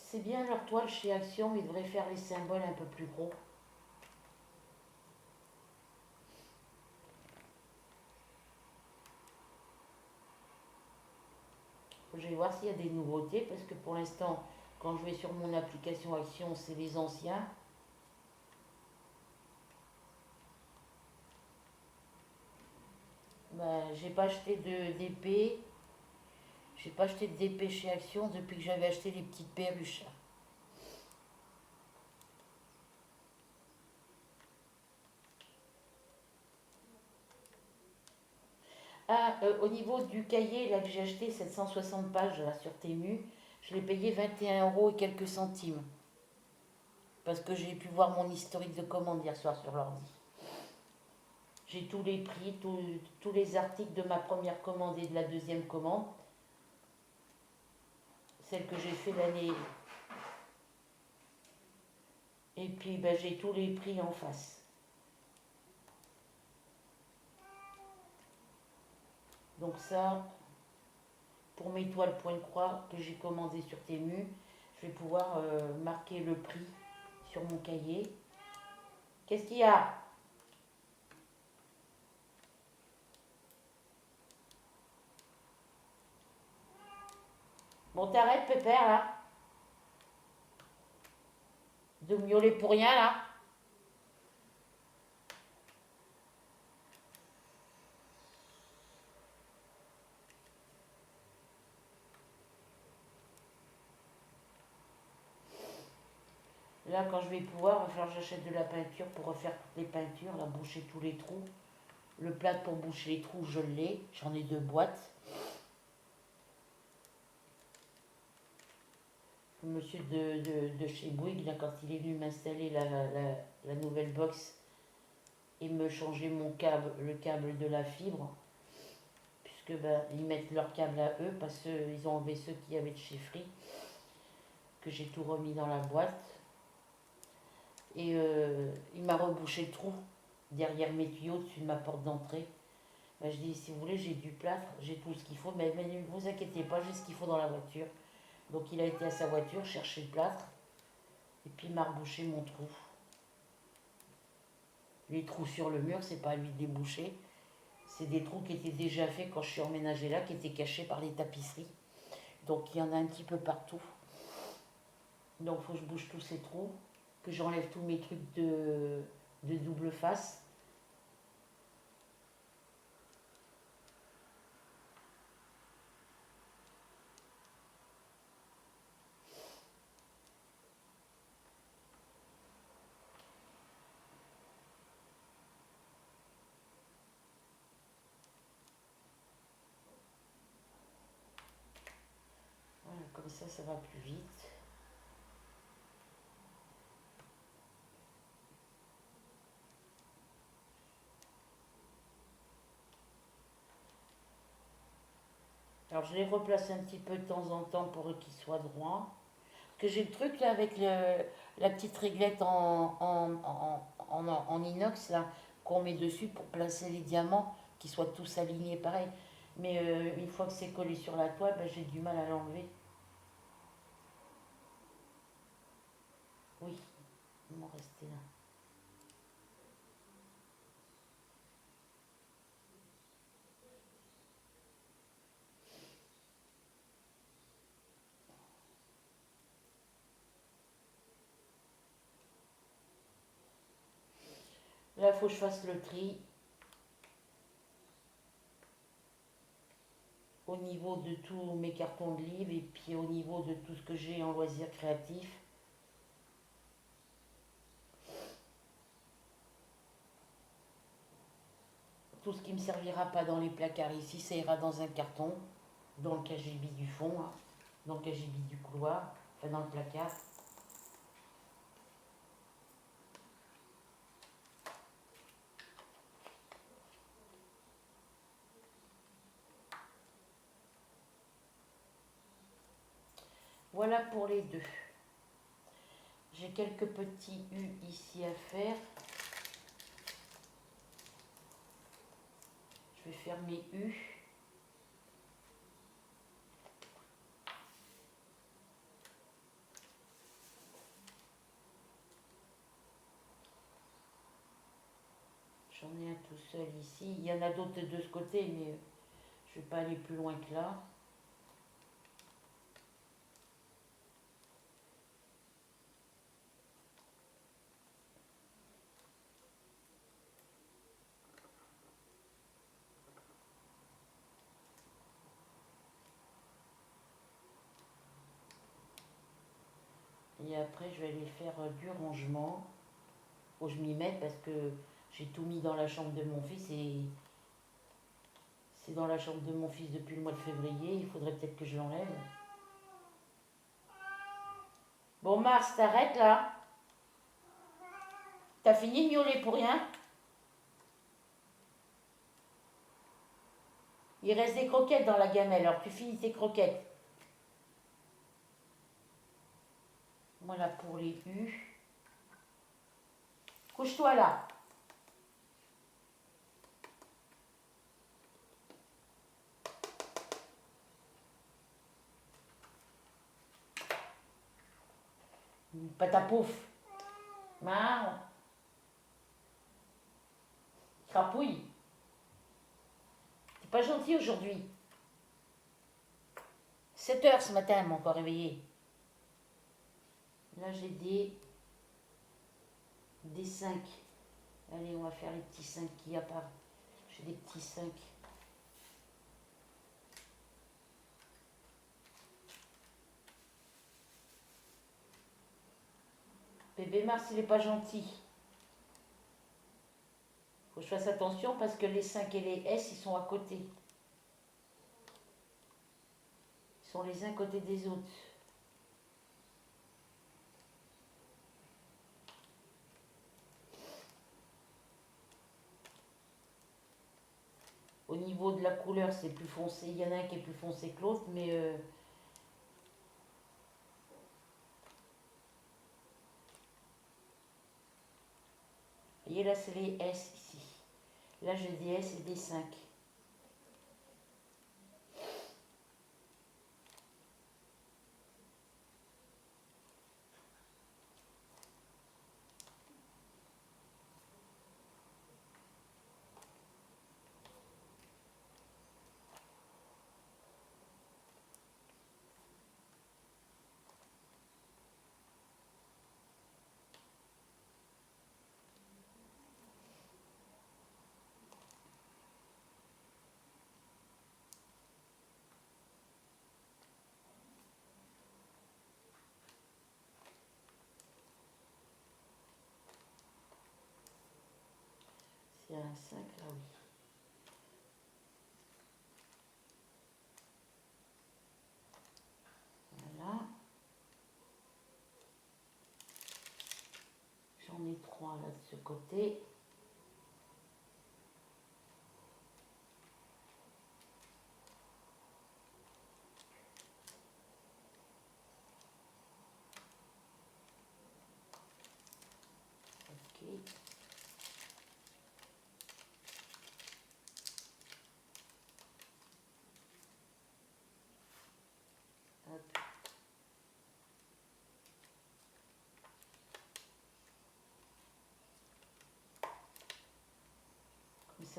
C'est bien leur toile chez Action, mais ils devraient faire les symboles un peu plus gros. Je vais voir s'il y a des nouveautés, parce que pour l'instant, quand je vais sur mon application Action, c'est les anciens. Ben, j'ai pas acheté d'épée. J'ai pas acheté d'épée chez Action depuis que j'avais acheté les petites perruches. Ah, au niveau du cahier là, que j'ai acheté, 760 pages là, sur Temu, je l'ai payé 21 euros et quelques centimes. Parce que j'ai pu voir mon historique de commande hier soir sur l'ordi. J'ai tous les prix, tous les articles de ma première commande et de la deuxième commande. Celle que j'ai fait l'année. Et puis ben, j'ai tous les prix en face. Donc ça, pour mes toiles point de croix que j'ai commandées sur Temu, je vais pouvoir marquer le prix sur mon cahier. Qu'est-ce qu'il y a? Bon, t'arrêtes, Pépère, là? De miauler pour rien, là? Là, quand je vais pouvoir, il va falloir que j'achète de la peinture pour refaire toutes les peintures, là, boucher tous les trous. Le plat pour boucher les trous, je l'ai. J'en ai 2 boîtes. Le monsieur de chez Bouygues, là, quand il est venu m'installer la nouvelle box et me changer le câble de la fibre, puisque ben, ils mettent leur câble à eux, parce qu'ils ont enlevé ceux qu'il y avait de chez Free, que j'ai tout remis dans la boîte. Et il m'a rebouché le trou derrière mes tuyaux, dessus de ma porte d'entrée. Ben, je dis, si vous voulez, j'ai du plâtre, j'ai tout ce qu'il faut, mais ne vous inquiétez pas, j'ai ce qu'il faut dans la voiture. Donc il a été à sa voiture chercher le plâtre, et puis il m'a rebouché mon trou. Les trous sur le mur, c'est pas à lui de les boucher. C'est des trous qui étaient déjà faits quand je suis emménagée là, qui étaient cachés par les tapisseries. Donc il y en a un petit peu partout. Donc il faut que je bouge tous ces trous, que j'enlève tous mes trucs de double face. Voilà, comme ça va plus vite. Alors je les replace un petit peu de temps en temps pour qu'ils soient droits. Que j'ai le truc là avec la petite réglette en inox là qu'on met dessus pour placer les diamants, qu'ils soient tous alignés pareil. Mais une fois que c'est collé sur la toile, ben, j'ai du mal à l'enlever. Oui, ils m'ont resté là. Là, il faut que je fasse le tri au niveau de tous mes cartons de livres et puis au niveau de tout ce que j'ai en loisirs créatifs. Tout ce qui ne me servira pas dans les placards ici, ça ira dans un carton, dans le cagibi du fond, hein, dans le cagibi du couloir, enfin dans le placard. Voilà pour les deux. J'ai quelques petits U ici à faire. Je vais faire mes U. J'en ai un tout seul ici. Il y en a d'autres de ce côté, mais je ne vais pas aller plus loin que là. Et après, je vais aller faire du rangement. Faut que je m'y mette parce que j'ai tout mis dans la chambre de mon fils et c'est dans la chambre de mon fils depuis le mois de février. Il faudrait peut-être que je l'enlève. Bon, Mars, t'arrêtes là? T'as fini de miauler pour rien? Il reste des croquettes dans la gamelle, alors tu finis tes croquettes. Voilà pour les U. Couche-toi là. Pas ta pouf. Marre. Crapouille. T'es pas gentil aujourd'hui. 7 heures ce matin, elle m'a encore réveillée. Là, j'ai des 5. Allez, on va faire les petits 5 qu'il y a pas. J'ai des petits 5. Bébé Mars, il est pas gentil. Faut que je fasse attention parce que les 5 et les S, ils sont à côté. Ils sont les uns à côté des autres. Au niveau de la couleur, c'est plus foncé. Il y en a un qui est plus foncé que l'autre, mais vous voyez là, c'est les S ici. Là, j'ai des S et des 5. C'est un 5 là, oui. Voilà. J'en ai 3 là de ce côté. Ok.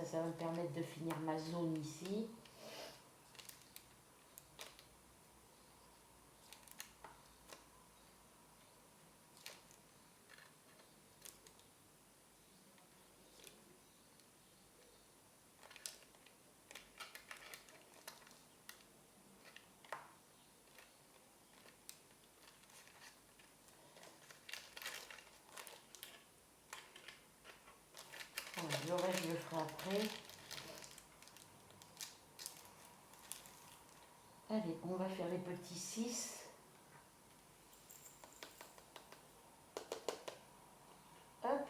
Ça va me permettre de finir ma zone ici. Le reste, je le ferai après. Allez, on va faire les petits 6. Hop.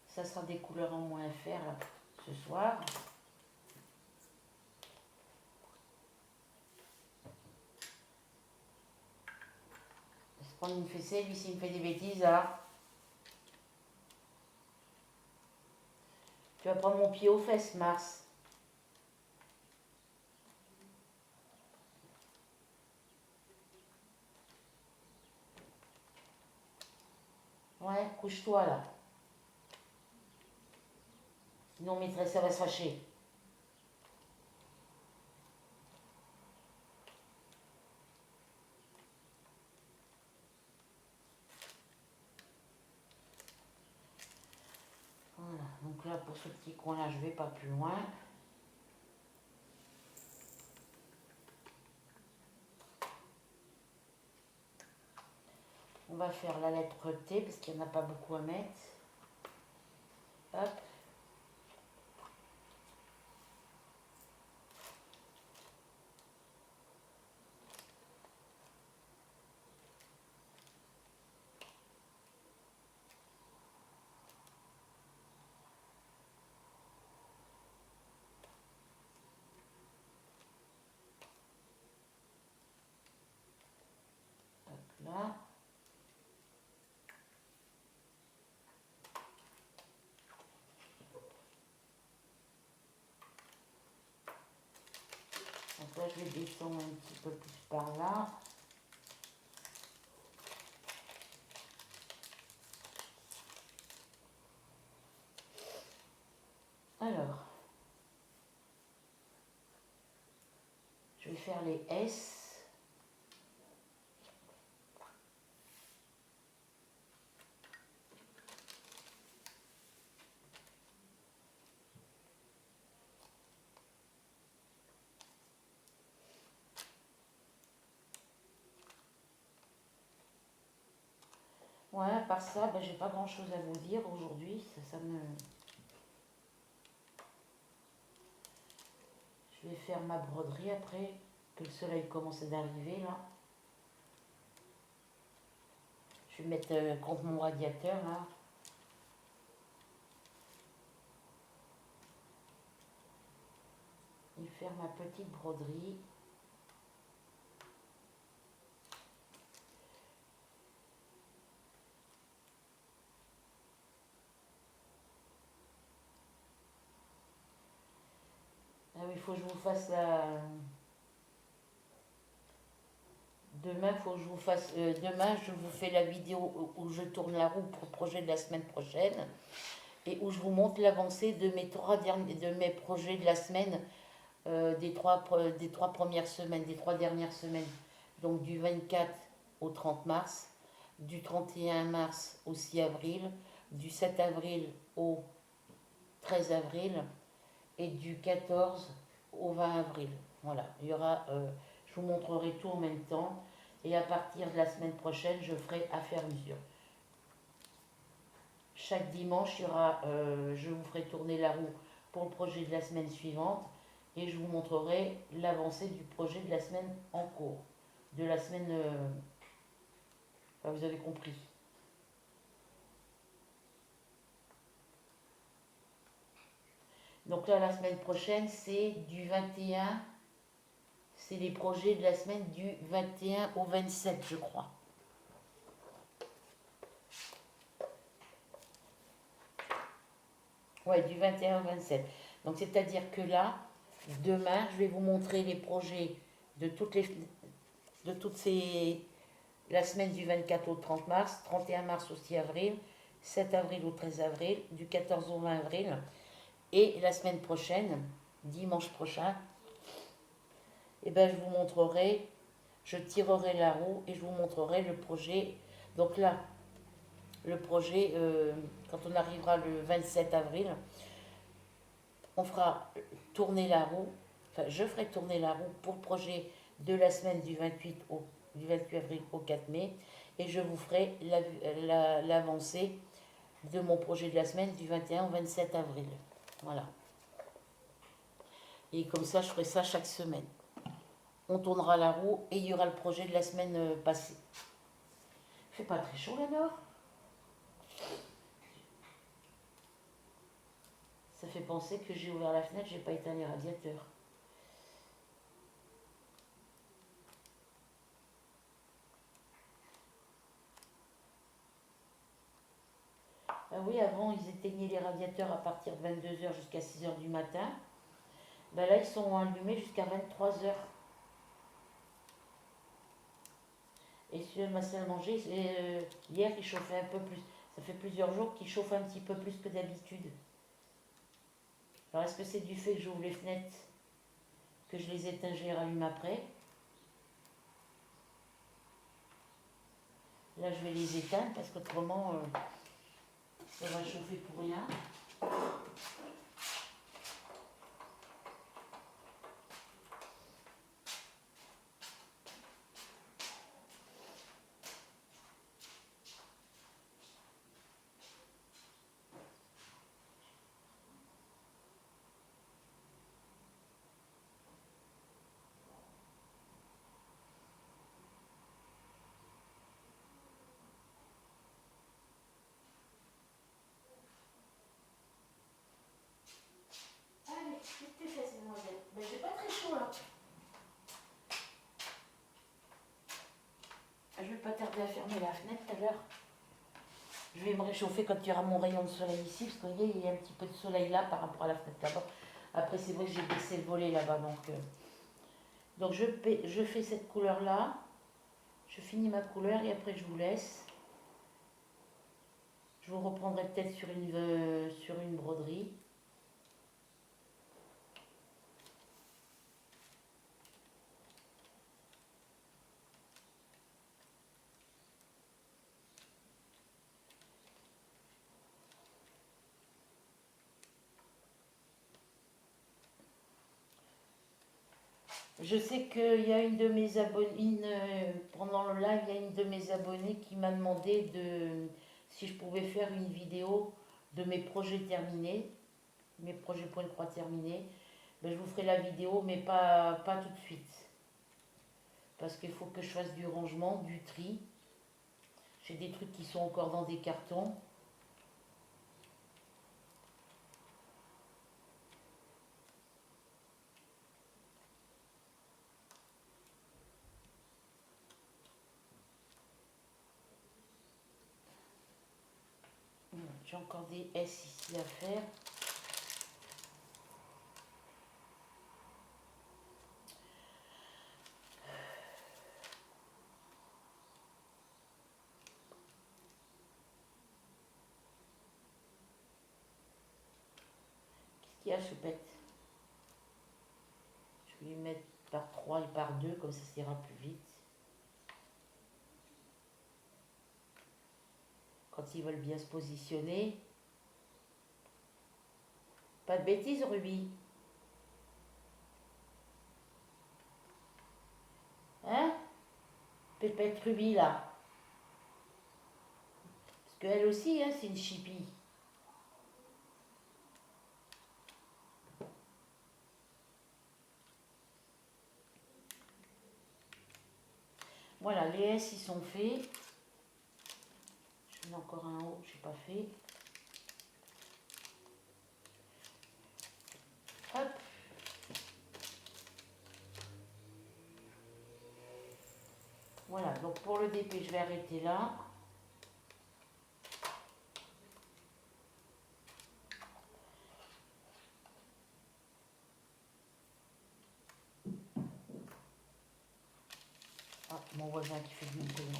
Ça sera des couleurs en moins à faire là, ce soir. Se prendre une fessée, lui s'il me fait des bêtises, hein. Tu vas prendre mon pied aux fesses, Mars. Ouais, couche-toi là. Sinon maîtresse, ça va se fâcher. Voilà, donc là pour ce petit coin là, je vais pas plus loin. On va faire la lettre T parce qu'il n'y en a pas beaucoup à mettre. Hop. Hop là. Donc là, je vais descendre un petit peu plus par là. Alors, je vais faire les S. Ouais, à part ça, ben, j'ai pas grand chose à vous dire aujourd'hui. Ça me... Je vais faire ma broderie après que le soleil commence d'arriver là. Je vais mettre contre mon radiateur là. Et faire ma petite broderie. Ah oui, il faut que je vous fasse la... Demain, faut que je vous fasse... demain, je vous fais la vidéo où je tourne la roue pour le projet de la semaine prochaine. Et où je vous montre l'avancée de de mes projets de la semaine, des trois premières semaines, des 3 dernières semaines. Donc du 24 au 30 mars, du 31 mars au 6 avril, du 7 avril au 13 avril et du 14 au 20 avril. Voilà, il y aura, je vous montrerai tout en même temps. Et à partir de la semaine prochaine, je ferai affaire mesure. Chaque dimanche, je vous ferai tourner la roue pour le projet de la semaine suivante et je vous montrerai l'avancée du projet de la semaine en cours. De la semaine... vous avez compris. Donc là, la semaine prochaine, c'est du 21... C'est les projets de la semaine du 21 au 27, je crois. Ouais, du 21 au 27. Donc c'est-à-dire que là, demain, je vais vous montrer les projets de toutes ces la semaine du 24 au 30 mars, 31 mars au 6 avril, 7 avril au 13 avril, du 14 au 20 avril. Et la semaine prochaine, dimanche prochain, eh ben, je vous montrerai, je tirerai la roue et je vous montrerai le projet. Donc là, le projet, quand on arrivera le 27 avril, on fera tourner la roue, enfin je ferai tourner la roue pour le projet de la semaine du 28 avril au 4 mai et je vous ferai l'avancée de mon projet de la semaine du 21 au 27 avril. Voilà. Et comme ça, je ferai ça chaque semaine. On tournera la roue et il y aura le projet de la semaine passée. Il fait pas très chaud là dehors. Ça fait penser que j'ai ouvert la fenêtre, j'ai pas éteint les radiateurs. Ah oui, avant ils éteignaient les radiateurs à partir de 22 h jusqu'à 6 h du matin. Ben là ils sont allumés jusqu'à 23 h. Et sur ma salle à manger, hier il chauffait un peu plus. Ça fait plusieurs jours qu'il chauffe un petit peu plus que d'habitude. Alors est-ce que c'est du fait que j'ouvre les fenêtres, que je les éteins, je les rallume après? Là je vais les éteindre parce qu'autrement ça va chauffer pour rien. Allez, qu'est-ce que tu fais, ces demoiselles? Ben j'ai pas très chaud là. Je vais pas tarder à fermer la fenêtre tout à l'heure. Je vais me réchauffer quand il y aura mon rayon de soleil ici, parce qu'il y a un petit peu de soleil là par rapport à la fenêtre là-bas. Après, c'est vrai que j'ai baissé le volet là-bas, donc je fais cette couleur-là. Je finis ma couleur et après je vous laisse. Je vous reprendrai peut-être sur une broderie. Je sais qu'il y a une de mes abonnées, pendant le live, il y a une de mes abonnées qui m'a demandé si je pouvais faire une vidéo de mes projets terminés, mes projets point de croix terminés. Ben, je vous ferai la vidéo, mais pas tout de suite. Parce qu'il faut que je fasse du rangement, du tri. J'ai des trucs qui sont encore dans des cartons. J'ai encore des S ici à faire. Qu'est-ce qu'il y a, Choupette? Je vais lui mettre par 3 et par 2, comme ça ira plus vite. Quand ils veulent bien se positionner. Pas de bêtises, Ruby. Hein? Pépette Ruby, là. Parce qu'elle aussi, hein, c'est une chipie. Voilà, les S, ils sont faits. J'en ai encore un en haut, je n'ai pas fait. Hop. Voilà, donc pour le DP, je vais arrêter là. Ah, mon voisin qui fait du commande.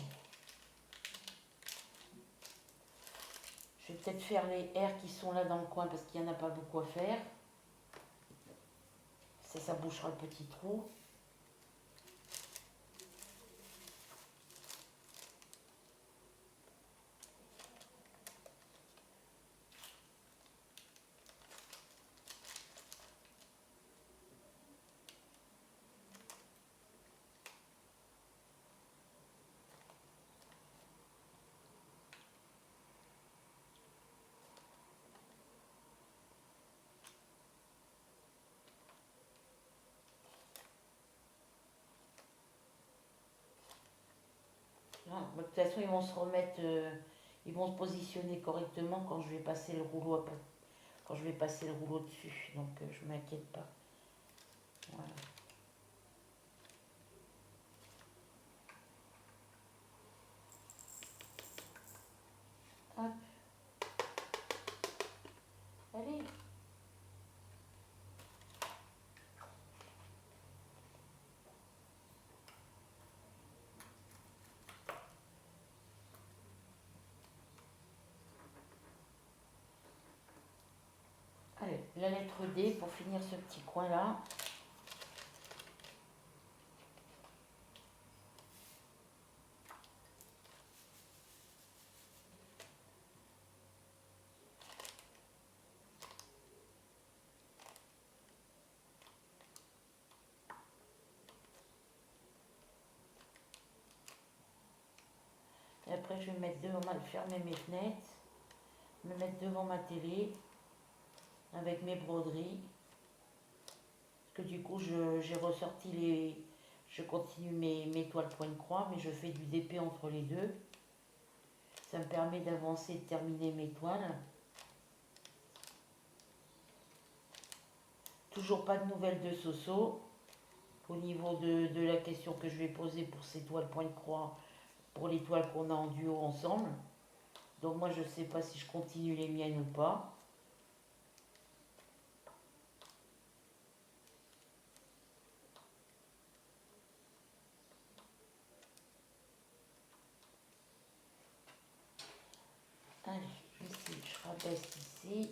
peut-être faire les airs qui sont là dans le coin parce qu'il n'y en a pas beaucoup à faire. Ça bouchera le petit trou. Ah, de toute façon, ils vont se remettre, ils vont se positionner correctement quand je vais passer le rouleau quand je vais passer le rouleau dessus. Donc, je m'inquiète pas. Voilà. Hop. Allez. Allez, la lettre D pour finir ce petit coin là. Et après, je vais me mettre fermer mes fenêtres, me mettre devant ma télé avec mes broderies. Parce que du coup, j'ai ressorti les. Je continue mes toiles point de croix, mais je fais du DP entre les deux. Ça me permet d'avancer et de terminer mes toiles. Toujours pas de nouvelles de Soso. Au niveau de la question que je vais poser pour ces toiles point de croix, pour les toiles qu'on a en duo ensemble. Donc moi, je ne sais pas si je continue les miennes ou pas. Allez, ici, je rabaisse ici.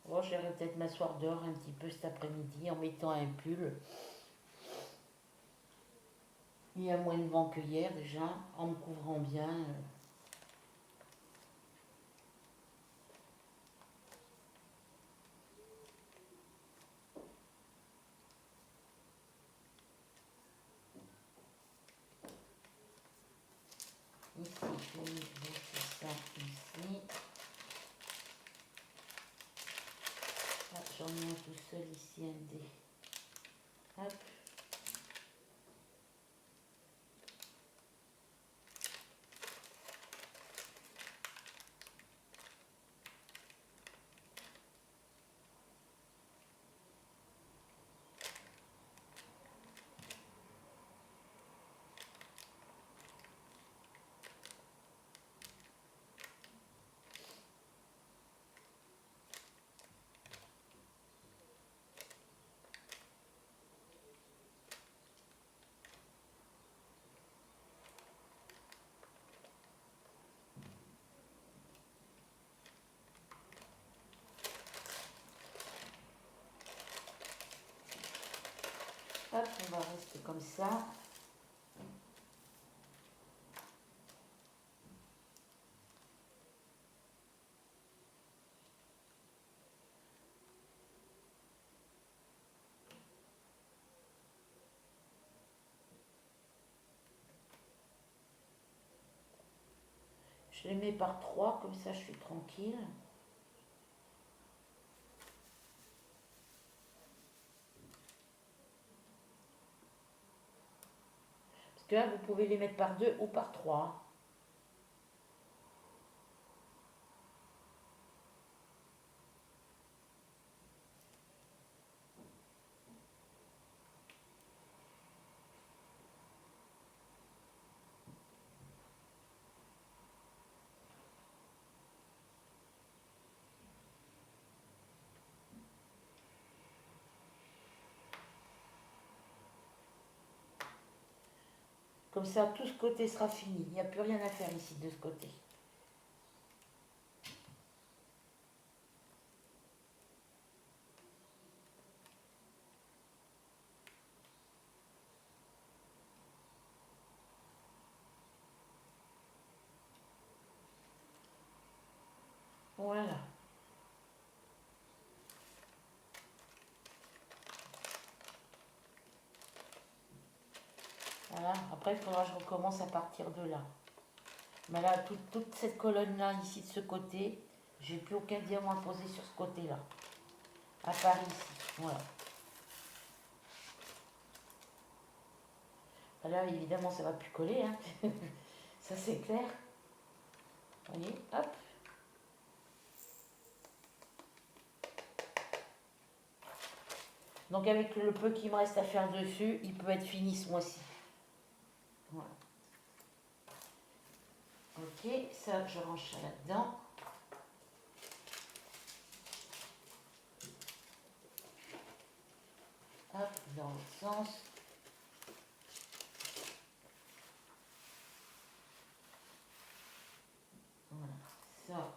Bon, j'irai peut-être m'asseoir dehors un petit peu cet après-midi en mettant un pull. Il y a moins de vent que hier déjà, en me couvrant bien. Ici, je vais ça ici. Ah, j'en ai un tout seul ici, un dé. Hop. Hop, on va rester comme ça. Je les mets par trois, comme ça je suis tranquille. que là, vous pouvez les mettre par 2 ou par 3. Comme ça, tout ce côté sera fini. Il n'y a plus rien à faire ici de ce côté. Voilà. Voilà. Après, il faudra que je recommence à partir de là. Mais là, toute cette colonne-là, ici, de ce côté, j'ai plus aucun diamant à poser sur ce côté-là. À part ici. Voilà. Là, évidemment, ça va plus coller. Hein. Ça, c'est clair. Vous voyez, hop. Donc, avec le peu qu'il me reste à faire dessus, il peut être fini ce mois-ci. Voilà. Ok, ça, je range ça là-dedans. Hop, dans l'autre sens. Voilà, ça.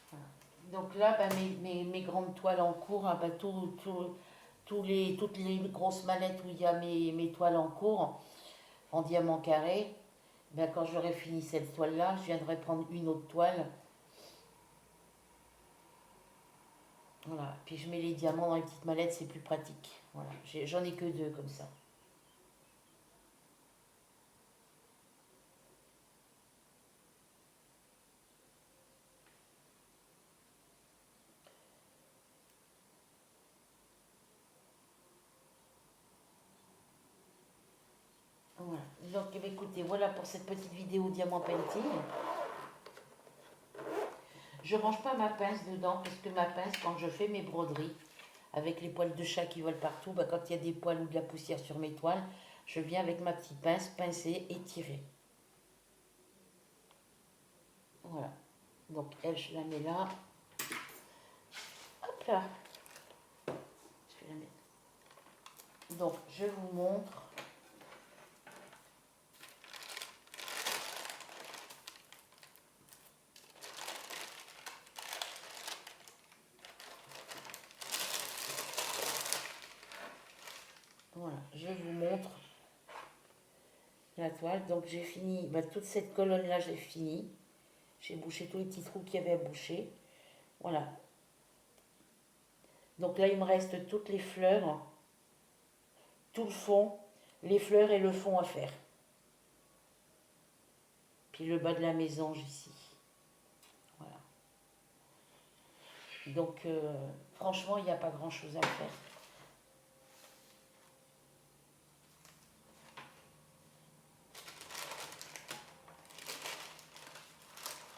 Voilà. Donc là, bah, mes grandes toiles en cours, hein, bah, toutes les grosses mallettes où il y a mes toiles en cours, en diamant carré, bah, quand j'aurai fini cette toile-là, je viendrai prendre une autre toile. Voilà, puis je mets les diamants dans les petites mallettes, c'est plus pratique. Voilà, j'en ai que 2 comme ça. Voilà. Donc eh bien, écoutez, voilà pour cette petite vidéo diamant painting. Je range pas ma pince dedans parce que ma pince, quand je fais mes broderies, avec les poils de chat qui volent partout, bah, quand il y a des poils ou de la poussière sur mes toiles, je viens avec ma petite pince pincer et tirer. Voilà. Donc elle, je la mets là. Hop là. Je vais la mettre. Donc je vous montre. Voilà, je vous montre la toile. Donc j'ai fini, bah, toute cette colonne là, j'ai fini. J'ai bouché tous les petits trous qu'il y avait à boucher. Voilà. Donc là, il me reste toutes les fleurs, tout le fond, les fleurs et le fond à faire. Puis le bas de la mésange ici. Voilà. Donc franchement, il n'y a pas grand chose à faire.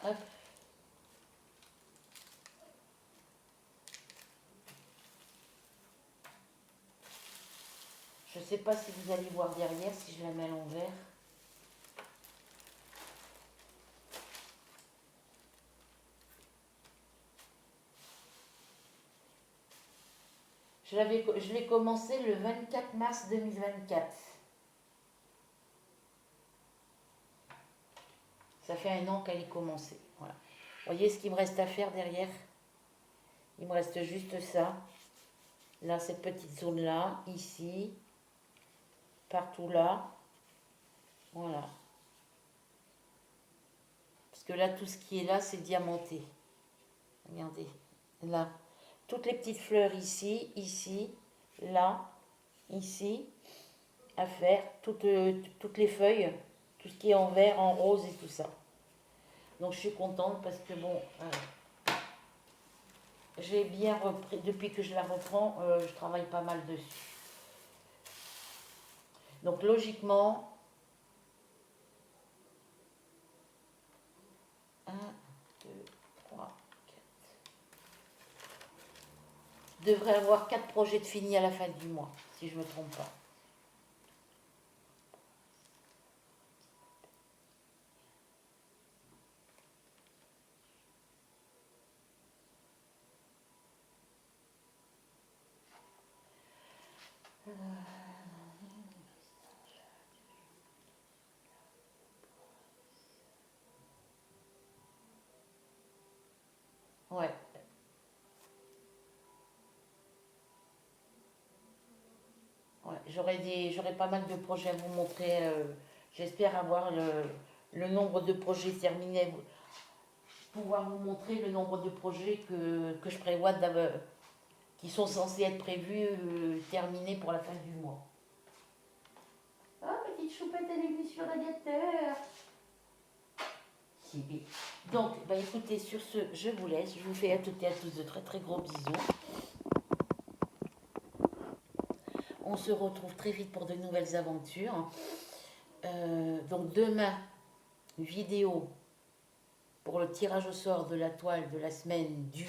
Hop. Je ne sais pas si vous allez voir derrière, si je la mets à l'envers. Je l'ai commencé le 24 mars 2024. Ça fait un an qu'elle est commencée. Voilà. Vous voyez ce qu'il me reste à faire derrière? Il me reste juste ça. Là, cette petite zone-là, ici, partout là. Voilà. Parce que là, tout ce qui est là, c'est diamanté. Regardez, là. Toutes les petites fleurs ici, ici, là, ici, à faire. Toutes les feuilles, tout ce qui est en vert, en rose et tout ça. Donc je suis contente parce que bon, j'ai bien repris, depuis que je la reprends, je travaille pas mal dessus. Donc logiquement, 1, 2, 3, 4. Je devrais avoir 4 projets de finis à la fin du mois, si je ne me trompe pas. Ouais, ouais. J'aurai pas mal de projets à vous montrer. J'espère avoir le nombre de projets terminés, pouvoir vous montrer le nombre de projets que je prévois qui sont censés être prévus, terminés pour la fin du mois. Ah, petite choupette, elle est venue sur le radiateur. Donc, bah écoutez, sur ce, je vous laisse. Je vous fais à toutes et à tous de très très gros bisous. On se retrouve très vite pour de nouvelles aventures. Donc demain, vidéo pour le tirage au sort de la toile de la semaine du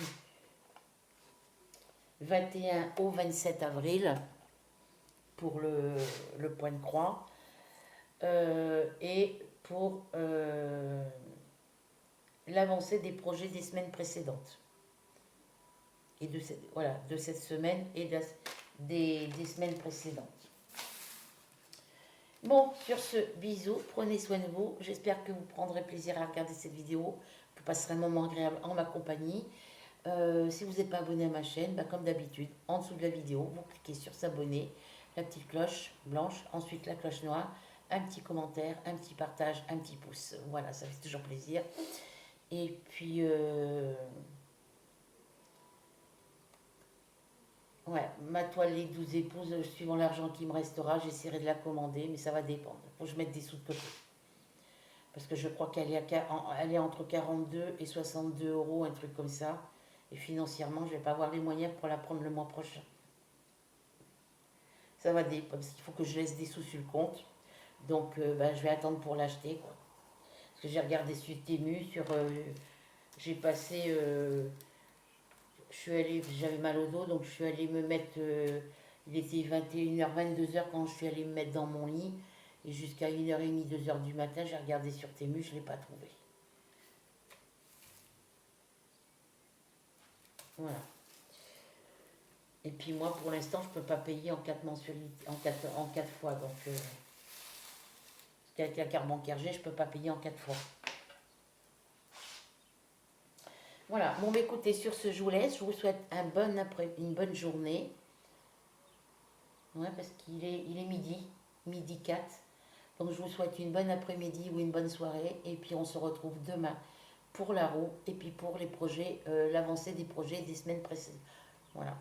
21 au 27 avril pour le point de croix. Et pour l'avancée des projets des semaines précédentes. Et de cette semaine et des semaines précédentes. Bon, sur ce, bisous, prenez soin de vous. J'espère que vous prendrez plaisir à regarder cette vidéo. Vous passerez un moment agréable en ma compagnie. Si vous n'êtes pas abonné à ma chaîne, bah, comme d'habitude, en dessous de la vidéo, vous cliquez sur s'abonner, la petite cloche blanche, ensuite la cloche noire, un petit commentaire, un petit partage, un petit pouce. Voilà, ça fait toujours plaisir. Et puis, ouais, ma toile les 12 épouses, suivant l'argent qui me restera, j'essaierai de la commander, mais ça va dépendre. Faut que je mette des sous de côté. Parce que je crois qu'elle elle est entre 42 et 62 euros, un truc comme ça. Et financièrement, je ne vais pas avoir les moyens pour la prendre le mois prochain. Ça va dépendre, parce qu'il faut que je laisse des sous sur le compte. Donc, ben, je vais attendre pour l'acheter, quoi. Parce que j'ai regardé sur Temu, j'ai passé... je suis allée, j'avais mal au dos, donc je suis allée me mettre... il était 21h, 22h quand je suis allée me mettre dans mon lit. Et jusqu'à 1h30, 2h du matin, j'ai regardé sur Temu, je ne l'ai pas trouvé. Voilà. Et puis moi, pour l'instant, je ne peux pas payer en 4 mensualités, en 4 fois. Donc, avec la carte bancaire G, je ne peux pas payer en 4 fois. Voilà. Bon, bah, écoutez, sur ce, je vous laisse. Je vous souhaite une bonne journée. Ouais, parce il est midi 4. Donc, je vous souhaite une bonne après-midi ou une bonne soirée. Et puis, on se retrouve demain pour la roue et puis pour les projets, l'avancée des projets des semaines précédentes. Voilà.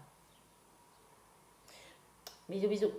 Bisous, bisous.